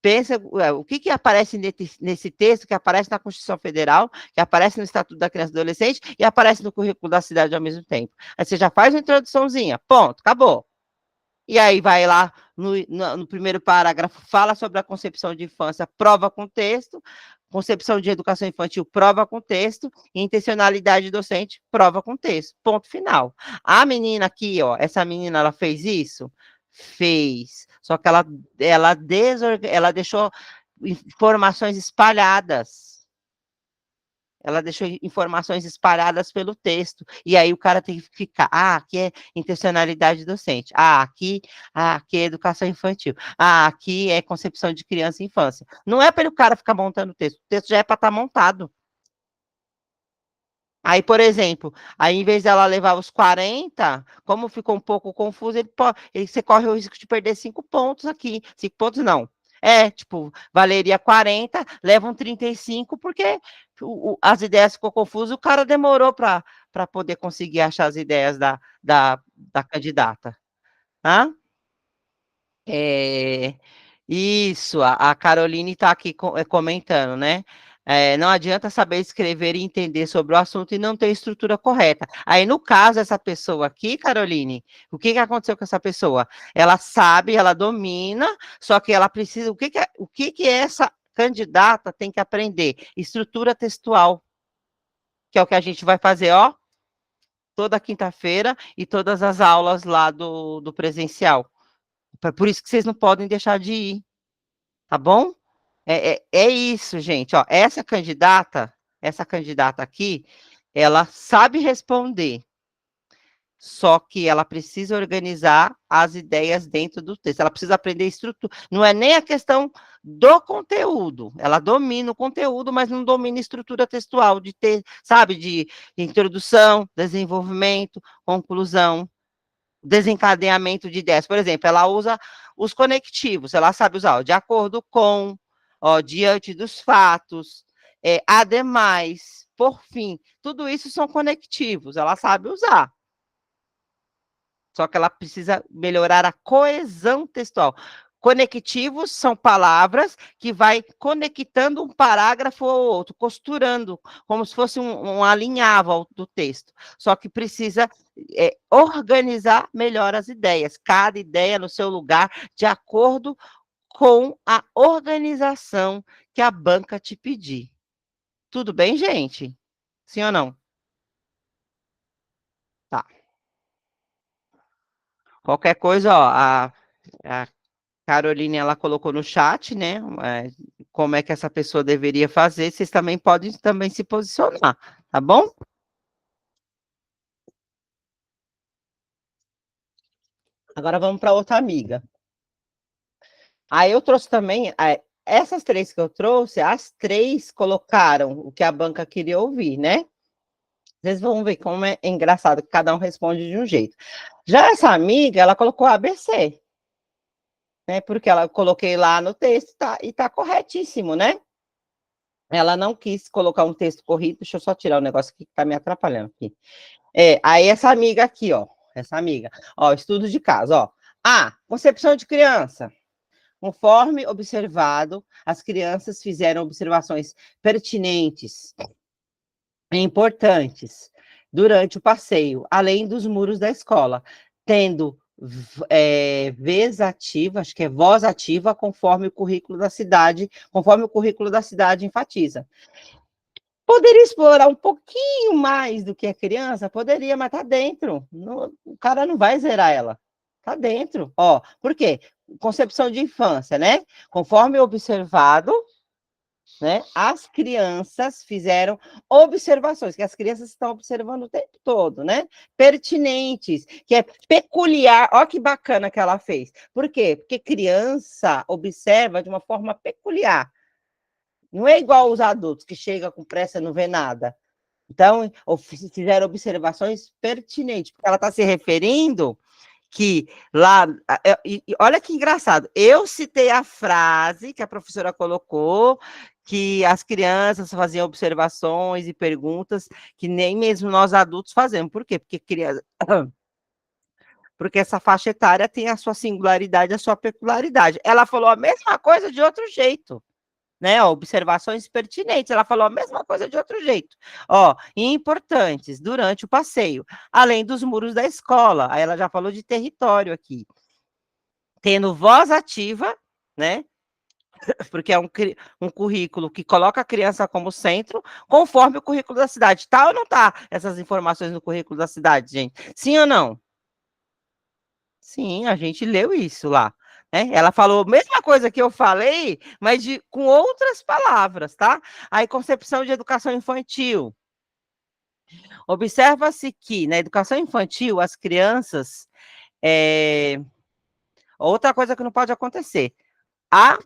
pensa o que aparece nesse texto, que aparece na Constituição Federal, que aparece no Estatuto da Criança e do Adolescente e aparece no Currículo da Cidade ao mesmo tempo. Aí você já faz uma introduçãozinha, ponto, acabou. E aí vai lá no primeiro parágrafo, fala sobre a concepção de infância, prova com texto, concepção de educação infantil, prova com texto, e intencionalidade docente, prova com texto, ponto final. A menina aqui, ó, essa menina, ela fez isso? Fez, só que ela deixou informações espalhadas, ela deixou informações espalhadas pelo texto, e aí o cara tem que ficar, aqui é intencionalidade docente, aqui é educação infantil, aqui é concepção de criança e infância. Não é para o cara ficar montando o texto já é para estar montado. Aí, por exemplo, aí em vez dela levar os 40, como ficou um pouco confuso, você corre o risco de perder 5 pontos aqui. 5 pontos não. Tipo, valeria 40, levam 35, porque as ideias ficou confusas, o cara demorou para poder conseguir achar as ideias da candidata. Hã? É, isso, a Caroline está aqui comentando, né? Não adianta saber escrever e entender sobre o assunto e não ter estrutura correta. Aí, no caso, essa pessoa aqui, Caroline, o que aconteceu com essa pessoa? Ela sabe, ela domina, só que ela precisa. O que essa candidata tem que aprender? Estrutura textual, que é o que a gente vai fazer, ó, toda quinta-feira e todas as aulas lá do presencial. Por isso que vocês não podem deixar de ir, tá bom? É isso, gente. Ó, essa candidata aqui, ela sabe responder, só que ela precisa organizar as ideias dentro do texto. Ela precisa aprender estrutura. Não é nem a questão do conteúdo. Ela domina o conteúdo, mas não domina a estrutura textual de ter, sabe, de introdução, desenvolvimento, conclusão, desencadeamento de ideias. Por exemplo, ela usa os conectivos, ela sabe usar ó, de acordo com, ó, diante dos fatos, ademais, por fim, tudo isso são conectivos, ela sabe usar. Só que ela precisa melhorar a coesão textual. Conectivos são palavras que vai conectando um parágrafo ou outro, costurando, como se fosse um alinhavo do texto. Só que precisa organizar melhor as ideias, cada ideia no seu lugar, de acordo com a organização que a banca te pedir. Tudo bem, gente? Sim ou não? Tá. Qualquer coisa, ó, a Caroline, ela colocou no chat, né, como é que essa pessoa deveria fazer, vocês também podem também se posicionar, tá bom? Agora vamos para outra amiga. Aí eu trouxe também, essas três que eu trouxe, as três colocaram o que a banca queria ouvir, né? Vocês vão ver como é engraçado que cada um responde de um jeito. Já essa amiga, ela colocou ABC, né? Porque ela coloquei lá no texto e tá corretíssimo, né? Ela não quis colocar um texto corrido, deixa eu só tirar o negócio aqui que tá me atrapalhando aqui. Aí essa amiga aqui, ó, estudo de caso, ó. Concepção de criança. Conforme observado, as crianças fizeram observações pertinentes e importantes durante o passeio, além dos muros da escola, tendo vez ativa, acho que é voz ativa, conforme o currículo da cidade enfatiza. Poderia explorar um pouquinho mais do que a criança? Poderia, mas tá dentro. O cara não vai zerar ela. Tá dentro. Ó, por quê? Concepção de infância, né? Conforme observado, né? As crianças fizeram observações, que as crianças estão observando o tempo todo, né? Pertinentes, que é peculiar. Olha que bacana que ela fez. Por quê? Porque criança observa de uma forma peculiar. Não é igual os adultos que chega com pressa e não vê nada. Então, fizeram observações pertinentes, porque ela está se referindo que lá. Olha que engraçado, eu citei a frase que a professora colocou, que as crianças faziam observações e perguntas que nem mesmo nós adultos fazemos. Por quê? Porque essa faixa etária tem a sua singularidade, a sua peculiaridade. Ela falou a mesma coisa de outro jeito. Né, ó, observações pertinentes. Ela falou a mesma coisa de outro jeito. Ó, importantes durante o passeio, além dos muros da escola. Aí ela já falou de território aqui. Tendo voz ativa, né? Porque é um currículo que coloca a criança como centro, conforme o currículo da cidade. Tá ou não tá essas informações no currículo da cidade, gente? Sim ou não? Sim, a gente leu isso lá. Né? Ela falou a mesma coisa que eu falei, mas com outras palavras, tá? Aí, concepção de educação infantil. Observa-se que na educação infantil, as crianças. Outra coisa que não pode acontecer. A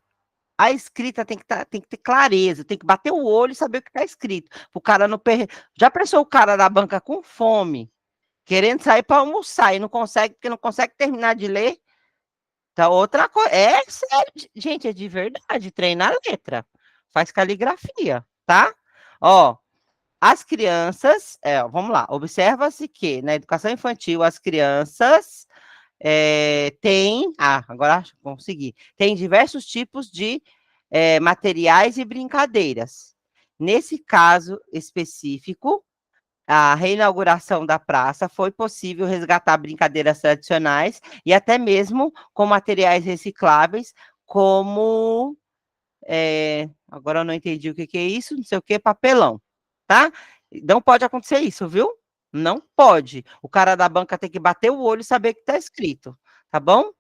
escrita tem que ter clareza, tem que bater o olho e saber o que está escrito. O cara não Já pensou o cara da banca com fome, querendo sair para almoçar e não consegue, porque não consegue terminar de ler? Então, outra coisa, é sério, gente, é de verdade, treina a letra, faz caligrafia, tá? Ó, as crianças, vamos lá, observa-se que na educação infantil as crianças têm, agora consegui, tem diversos tipos de materiais e brincadeiras. Nesse caso específico, a reinauguração da praça foi possível resgatar brincadeiras tradicionais e até mesmo com materiais recicláveis, como. Agora eu não entendi o que é isso, não sei o que, papelão, tá? Não pode acontecer isso, viu? Não pode. O cara da banca tem que bater o olho e saber o que está escrito, tá bom?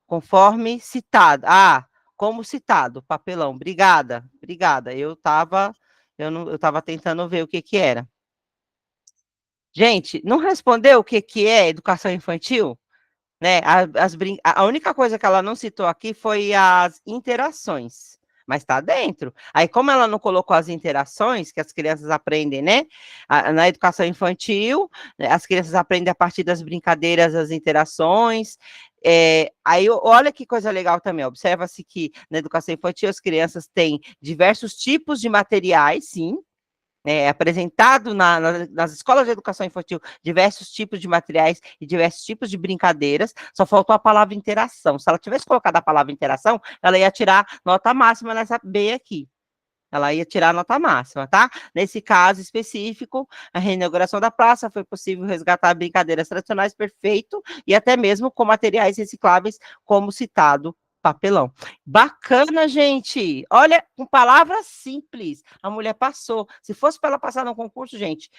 Conforme citado. Como citado, papelão. Obrigada, obrigada. Eu estava tentando ver o que era. Gente, não respondeu o que é educação infantil? Né? A única coisa que ela não citou aqui foi as interações, mas está dentro. Aí, como ela não colocou as interações que as crianças aprendem, né? Na educação infantil, né, as crianças aprendem a partir das brincadeiras, as interações. Aí, olha que coisa legal também. Observa-se que na educação infantil as crianças têm diversos tipos de materiais, sim, é apresentado nas escolas de educação infantil diversos tipos de materiais e diversos tipos de brincadeiras, só faltou a palavra interação. Se ela tivesse colocado a palavra interação, ela ia tirar nota máxima nessa B aqui. Ela ia tirar a nota máxima, tá? Nesse caso específico, a reinauguração da praça foi possível resgatar brincadeiras tradicionais, perfeito, e até mesmo com materiais recicláveis, como citado, papelão. Bacana, gente. Olha, com palavras simples, a mulher passou. Se fosse para ela passar no concurso, gente,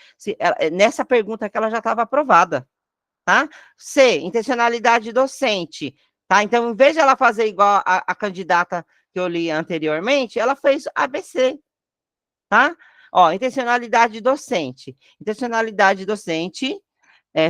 nessa pergunta que ela já estava aprovada, tá? C, intencionalidade docente, tá? Então, em vez de ela fazer igual a candidata que eu li anteriormente, ela fez ABC, tá? Ó, intencionalidade docente. Intencionalidade docente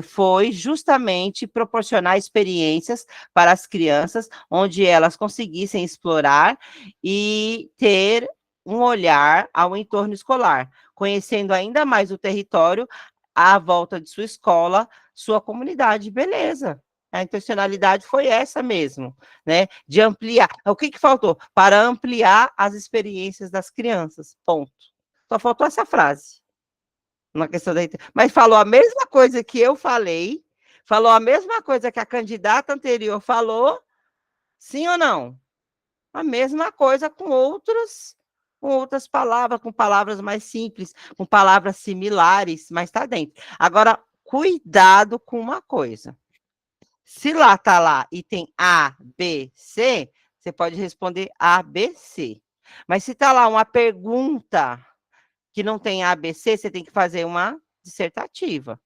foi justamente proporcionar experiências para as crianças, onde elas conseguissem explorar e ter um olhar ao entorno escolar, conhecendo ainda mais o território à volta de sua escola, sua comunidade. Beleza. A intencionalidade foi essa mesmo, né? De ampliar. O que faltou? Para ampliar as experiências das crianças. Ponto. Só faltou essa frase. Na questão da. Mas falou a mesma coisa que eu falei, falou a mesma coisa que a candidata anterior falou, sim ou não? A mesma coisa com outras palavras, com palavras mais simples, com palavras similares, mas está dentro. Agora, cuidado com uma coisa. Se lá está lá e tem A, B, C, você pode responder A, B, C. Mas se está lá uma pergunta que não tem ABC, você tem que fazer uma dissertativa.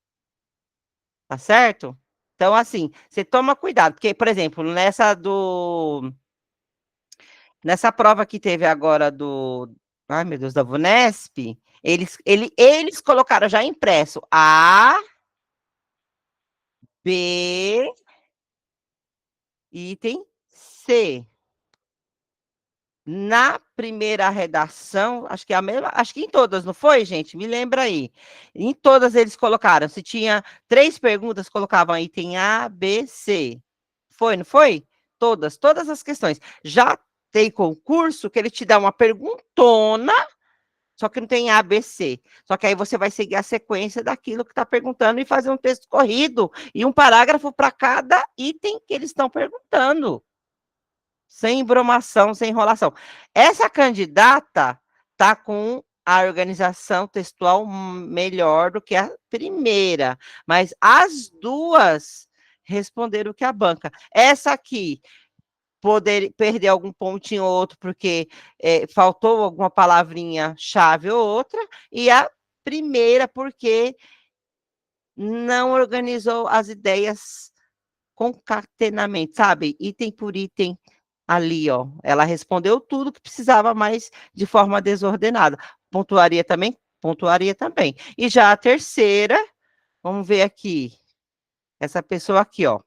Tá certo? Então, assim, você toma cuidado, porque, por exemplo, nessa prova que teve agora ai meu Deus, da VUNESP, eles colocaram já impresso A, B, item C. Na primeira redação, acho que é a mesma, acho que em todas, não foi, gente? Me lembra aí. Em todas eles colocaram, se tinha 3 perguntas, colocavam item A, B, C. Foi, não foi? Todas as questões. Já tem concurso que ele te dá uma perguntona, só que não tem A, B, C. Só que aí você vai seguir a sequência daquilo que está perguntando e fazer um texto corrido e um parágrafo para cada item que eles estão perguntando. Sem embromação, sem enrolação. Essa candidata está com a organização textual melhor do que a primeira, mas as duas responderam que a banca. Essa aqui poder perder algum pontinho ou outro, porque faltou alguma palavrinha chave ou outra, e a primeira, porque não organizou as ideias concatenamento, sabe? Item por item ali, ó. Ela respondeu tudo que precisava, mas de forma desordenada. Pontuaria também? Pontuaria também. E já a terceira, vamos ver aqui. Essa pessoa aqui, ó.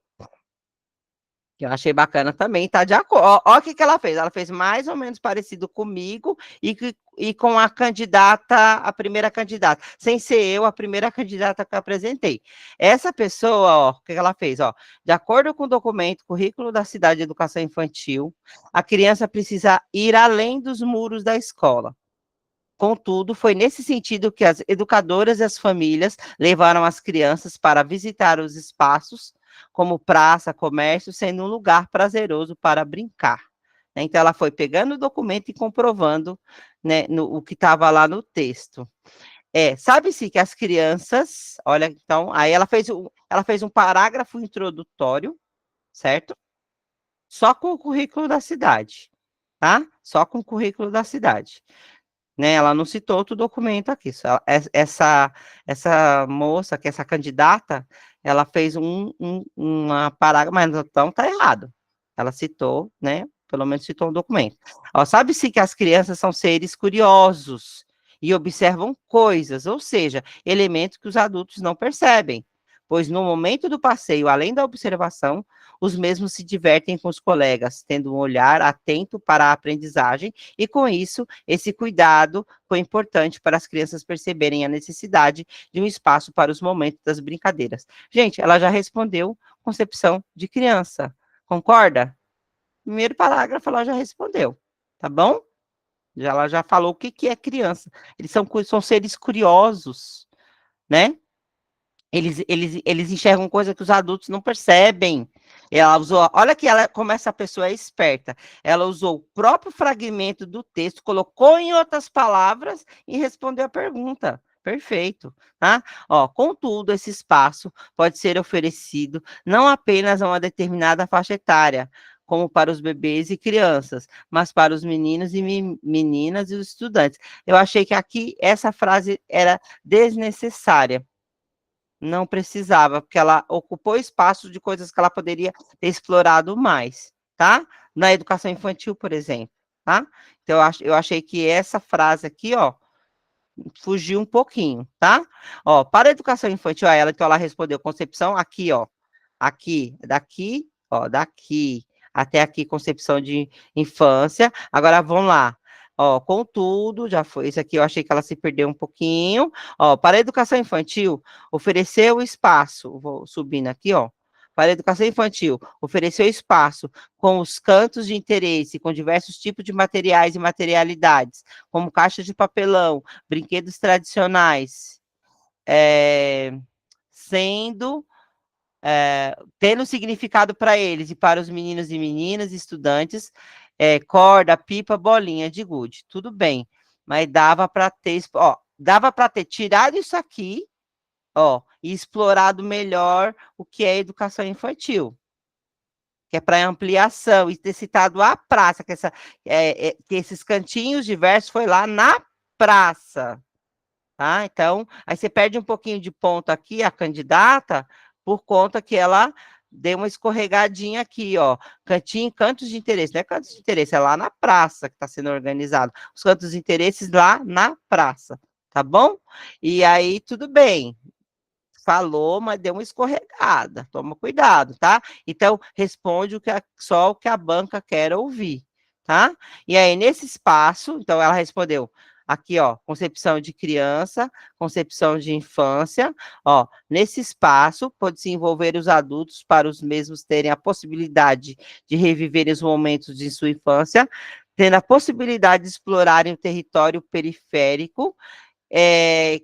Que eu achei bacana também, tá de acordo. Ó, o que ela fez. Ela fez mais ou menos parecido comigo e com a candidata, a primeira candidata, sem ser eu a primeira candidata que eu apresentei. Essa pessoa, ó, o que ela fez, ó, de acordo com o documento, currículo da cidade de educação infantil, a criança precisa ir além dos muros da escola. Contudo, foi nesse sentido que as educadoras e as famílias levaram as crianças para visitar os espaços, como praça, comércio, sendo um lugar prazeroso para brincar. Então, ela foi pegando o documento e comprovando, né, o que estava lá no texto. Sabe-se que as crianças, olha, então, aí ela fez um parágrafo introdutório, certo? Só com o currículo da cidade, tá? Só com o currículo da cidade. Né, ela não citou outro documento aqui. Essa moça, que essa candidata, ela fez uma parágrafo, mas então tá errado. Ela citou, né? Pelo menos citou um documento. Ó, sabe-se que as crianças são seres curiosos e observam coisas, ou seja, elementos que os adultos não percebem. Pois no momento do passeio, além da observação, os mesmos se divertem com os colegas, tendo um olhar atento para a aprendizagem, e com isso, esse cuidado foi importante para as crianças perceberem a necessidade de um espaço para os momentos das brincadeiras. Gente, ela já respondeu concepção de criança, concorda? Primeiro parágrafo ela já respondeu, tá bom? Ela já falou o que é criança. Eles são seres curiosos, né? Eles enxergam coisa que os adultos não percebem. Ela usou, olha que como essa pessoa é esperta. Ela usou o próprio fragmento do texto, colocou em outras palavras e respondeu a pergunta. Perfeito, tá? Ó, contudo, esse espaço pode ser oferecido não apenas a uma determinada faixa etária, como para os bebês e crianças, mas para os meninos e meninas e os estudantes. Eu achei que aqui essa frase era desnecessária. Não precisava, porque ela ocupou espaço de coisas que ela poderia ter explorado mais, tá? Na educação infantil, por exemplo, tá? Então, eu achei que essa frase aqui, ó, fugiu um pouquinho, tá? Ó, para a educação infantil, então ela respondeu concepção aqui, ó, daqui, ó, daqui até aqui, concepção de infância. Agora, vamos lá. Ó, contudo, já foi, isso aqui eu achei que ela se perdeu um pouquinho. Ó, para a educação infantil, ofereceu espaço, vou subindo aqui, ó. Para a educação infantil, ofereceu espaço com os cantos de interesse, com diversos tipos de materiais e materialidades, como caixas de papelão, brinquedos tradicionais, sendo tendo significado para eles e para os meninos e meninas, estudantes, corda, pipa, bolinha de gude, tudo bem, mas dava para ter tirado isso aqui, ó, e explorado melhor o que é educação infantil, que é para ampliação, e ter citado a praça, que esses cantinhos diversos foi lá na praça. tá? Então, aí você perde um pouquinho de ponto aqui, a candidata, por conta que ela deu uma escorregadinha aqui, ó. Cantinho, cantos de interesse, não é cantos de interesse, é lá na praça que está sendo organizado. Os cantos de interesses lá na praça, tá bom? E aí, tudo bem. Falou, mas deu uma escorregada. Toma cuidado, tá? Então, responde só o que a banca quer ouvir, tá? E aí, nesse espaço, então ela respondeu aqui, ó, concepção de criança, concepção de infância, ó, nesse espaço pode-se envolver os adultos para os mesmos terem a possibilidade de reviverem os momentos de sua infância, tendo a possibilidade de explorarem o território periférico,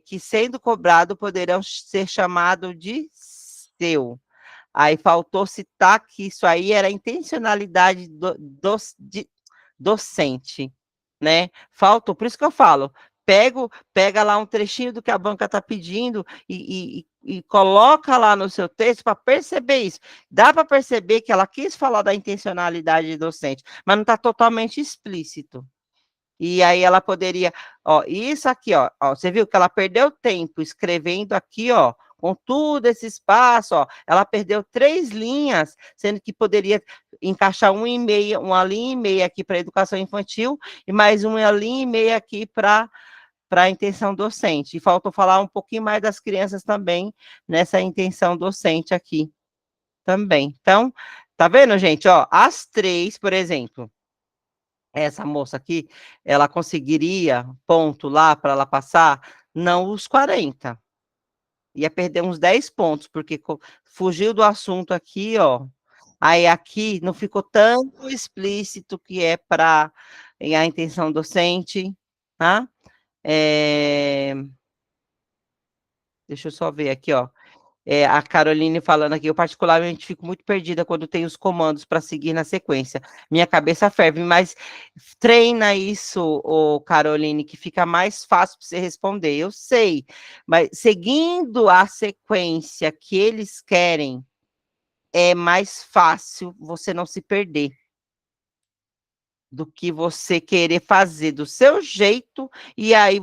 que sendo cobrado poderão ser chamados de seu. Aí faltou citar que isso aí era intencionalidade docente, né? Faltou, por isso que eu falo, pega lá um trechinho do que a banca está pedindo e coloca lá no seu texto para perceber isso. Dá para perceber que ela quis falar da intencionalidade docente, mas não está totalmente explícito. E aí ela poderia, ó, isso aqui, ó, você viu que ela perdeu tempo escrevendo aqui, ó, com todo esse espaço, ó, ela perdeu 3 linhas, sendo que poderia encaixar uma linha e meia aqui para educação infantil e mais uma linha e meia aqui para a intenção docente. E faltou falar um pouquinho mais das crianças também nessa intenção docente aqui também. Então, tá vendo, gente? Ó, as 3, por exemplo, essa moça aqui, ela conseguiria ponto lá para ela passar? Não os 40. Ia perder uns 10 pontos, porque fugiu do assunto aqui, ó. Aí aqui não ficou tão explícito que é para a intenção docente, tá? É, deixa eu só ver aqui, ó. A Caroline falando aqui, eu particularmente fico muito perdida quando tenho os comandos para seguir na sequência. Minha cabeça ferve, mas treina isso, Caroline, que fica mais fácil para você responder. Eu sei, mas seguindo a sequência que eles querem, é mais fácil você não se perder do que você querer fazer do seu jeito, e aí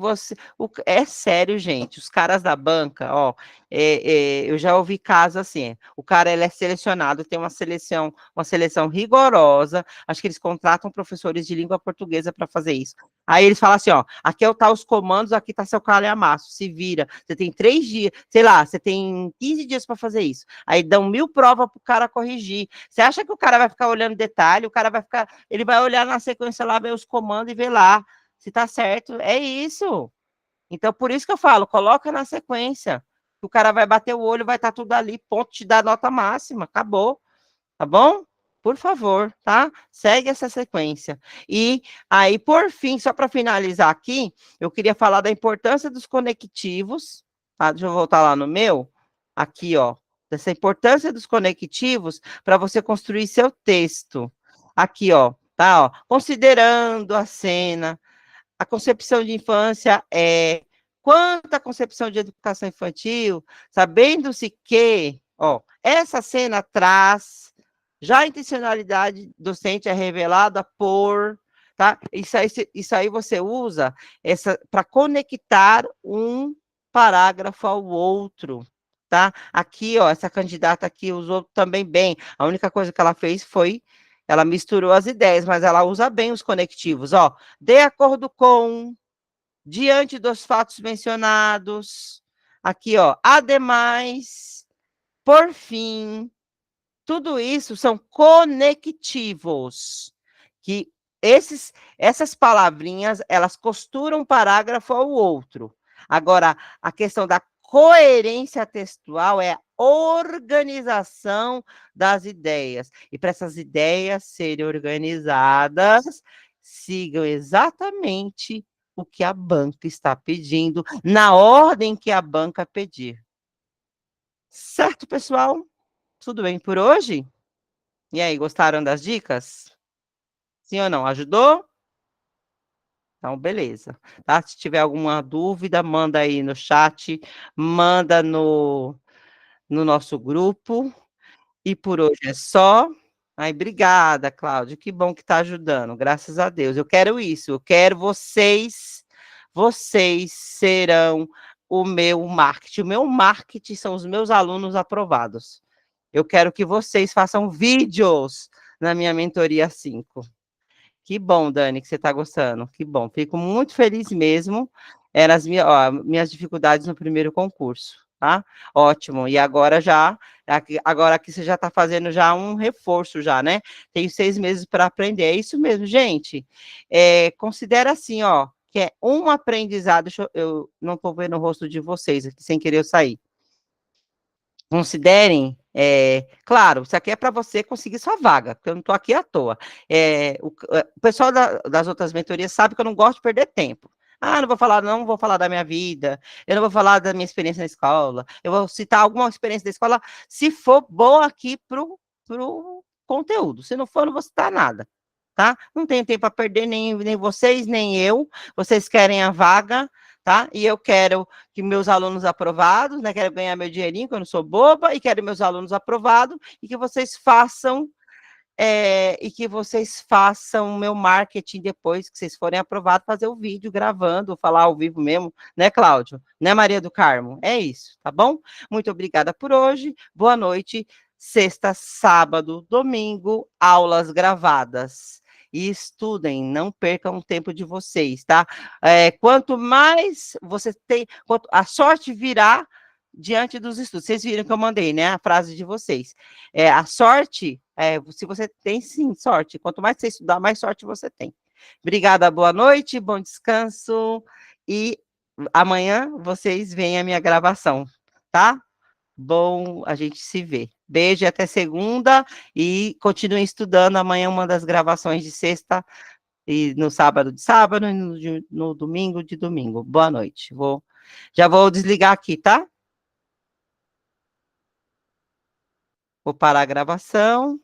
é sério, gente, os caras da banca, ó, eu já ouvi casos assim, o cara ele é selecionado, tem uma seleção rigorosa, acho que eles contratam professores de língua portuguesa para fazer isso. Aí eles falam assim, ó, aqui tá os comandos, aqui tá seu calhamaço, se vira, você tem 3 dias, sei lá, você tem 15 dias para fazer isso. Aí dão 1000 provas pro cara corrigir. Você acha que o cara vai ficar olhando detalhe, o cara vai ficar, ele vai olhar na sequência lá, ver os comandos e ver lá se tá certo. É isso. Então, por isso que eu falo, coloca na sequência. O cara vai bater o olho, vai estar tudo ali, ponto, te dar nota máxima, acabou. Tá bom? Por favor, tá? Segue essa sequência. E aí, por fim, só para finalizar aqui, eu queria falar da importância dos conectivos, tá? Deixa eu voltar lá no meu, aqui, ó, dessa importância dos conectivos para você construir seu texto. Aqui, ó, tá? Ó, considerando a cena, a concepção de infância quanto à concepção de educação infantil, sabendo-se que, ó, essa cena traz já a intencionalidade docente é revelada por, tá? Isso aí você usa para conectar um parágrafo ao outro, tá? Aqui, ó, essa candidata aqui usou também bem. A única coisa que ela fez foi ela misturou as ideias, mas ela usa bem os conectivos, ó. De acordo com, diante dos fatos mencionados, aqui, ó, ademais, por fim, tudo isso são conectivos, que essas palavrinhas, elas costuram um parágrafo ao outro. Agora, a questão da coerência textual é a organização das ideias. E para essas ideias serem organizadas, sigam exatamente o que a banca está pedindo, na ordem que a banca pedir. Certo, pessoal? Tudo bem por hoje? E aí, gostaram das dicas? Sim ou não? Ajudou? Então, beleza. Tá? Se tiver alguma dúvida, manda aí no chat, manda no nosso grupo. E por hoje é só. Ai, obrigada, Cláudia. Que bom que está ajudando, graças a Deus. Eu quero isso, eu quero vocês vocês serão o meu marketing. O meu marketing são os meus alunos aprovados. Eu quero que vocês façam vídeos na minha mentoria 5. Que bom, Dani, que você está gostando. Que bom. Fico muito feliz mesmo. Eram as minhas dificuldades no primeiro concurso, tá? Ótimo. E agora aqui você já está fazendo já um reforço já, né? Tenho 6 meses para aprender. É isso mesmo, gente. Considera assim, ó, que é um aprendizado. Eu não estou vendo o rosto de vocês aqui, sem querer eu sair. Considerem, claro, isso aqui é para você conseguir sua vaga, porque eu não estou aqui à toa. O pessoal das outras mentorias sabe que eu não gosto de perder tempo. Ah, não vou falar da minha vida, eu não vou falar da minha experiência na escola, eu vou citar alguma experiência da escola, se for boa aqui pro conteúdo. Se não for, não vou citar nada, tá? Não tenho tempo para perder, nem vocês, nem eu. Vocês querem a vaga, tá? E eu quero que meus alunos aprovados, né? Quero ganhar meu dinheirinho, que eu não sou boba, e quero meus alunos aprovados, e que vocês façam o meu marketing depois que vocês forem aprovados, fazer o vídeo gravando, falar ao vivo mesmo, né, Cláudio? Né, Maria do Carmo? É isso, tá bom? Muito obrigada por hoje, boa noite. Sexta, sábado, domingo, aulas gravadas. E estudem, não percam o tempo de vocês, tá? Quanto mais você tem, a sorte virá diante dos estudos. Vocês viram que eu mandei, né? A frase de vocês. A sorte, se você tem sim sorte, quanto mais você estudar, mais sorte você tem. Obrigada, boa noite, bom descanso e amanhã vocês veem a minha gravação, tá? Bom, a gente se vê. Beijo e até segunda e continuem estudando. Amanhã uma das gravações de sexta e no sábado de sábado e no domingo de domingo. Boa noite. Já vou desligar aqui, tá? Vou parar a gravação.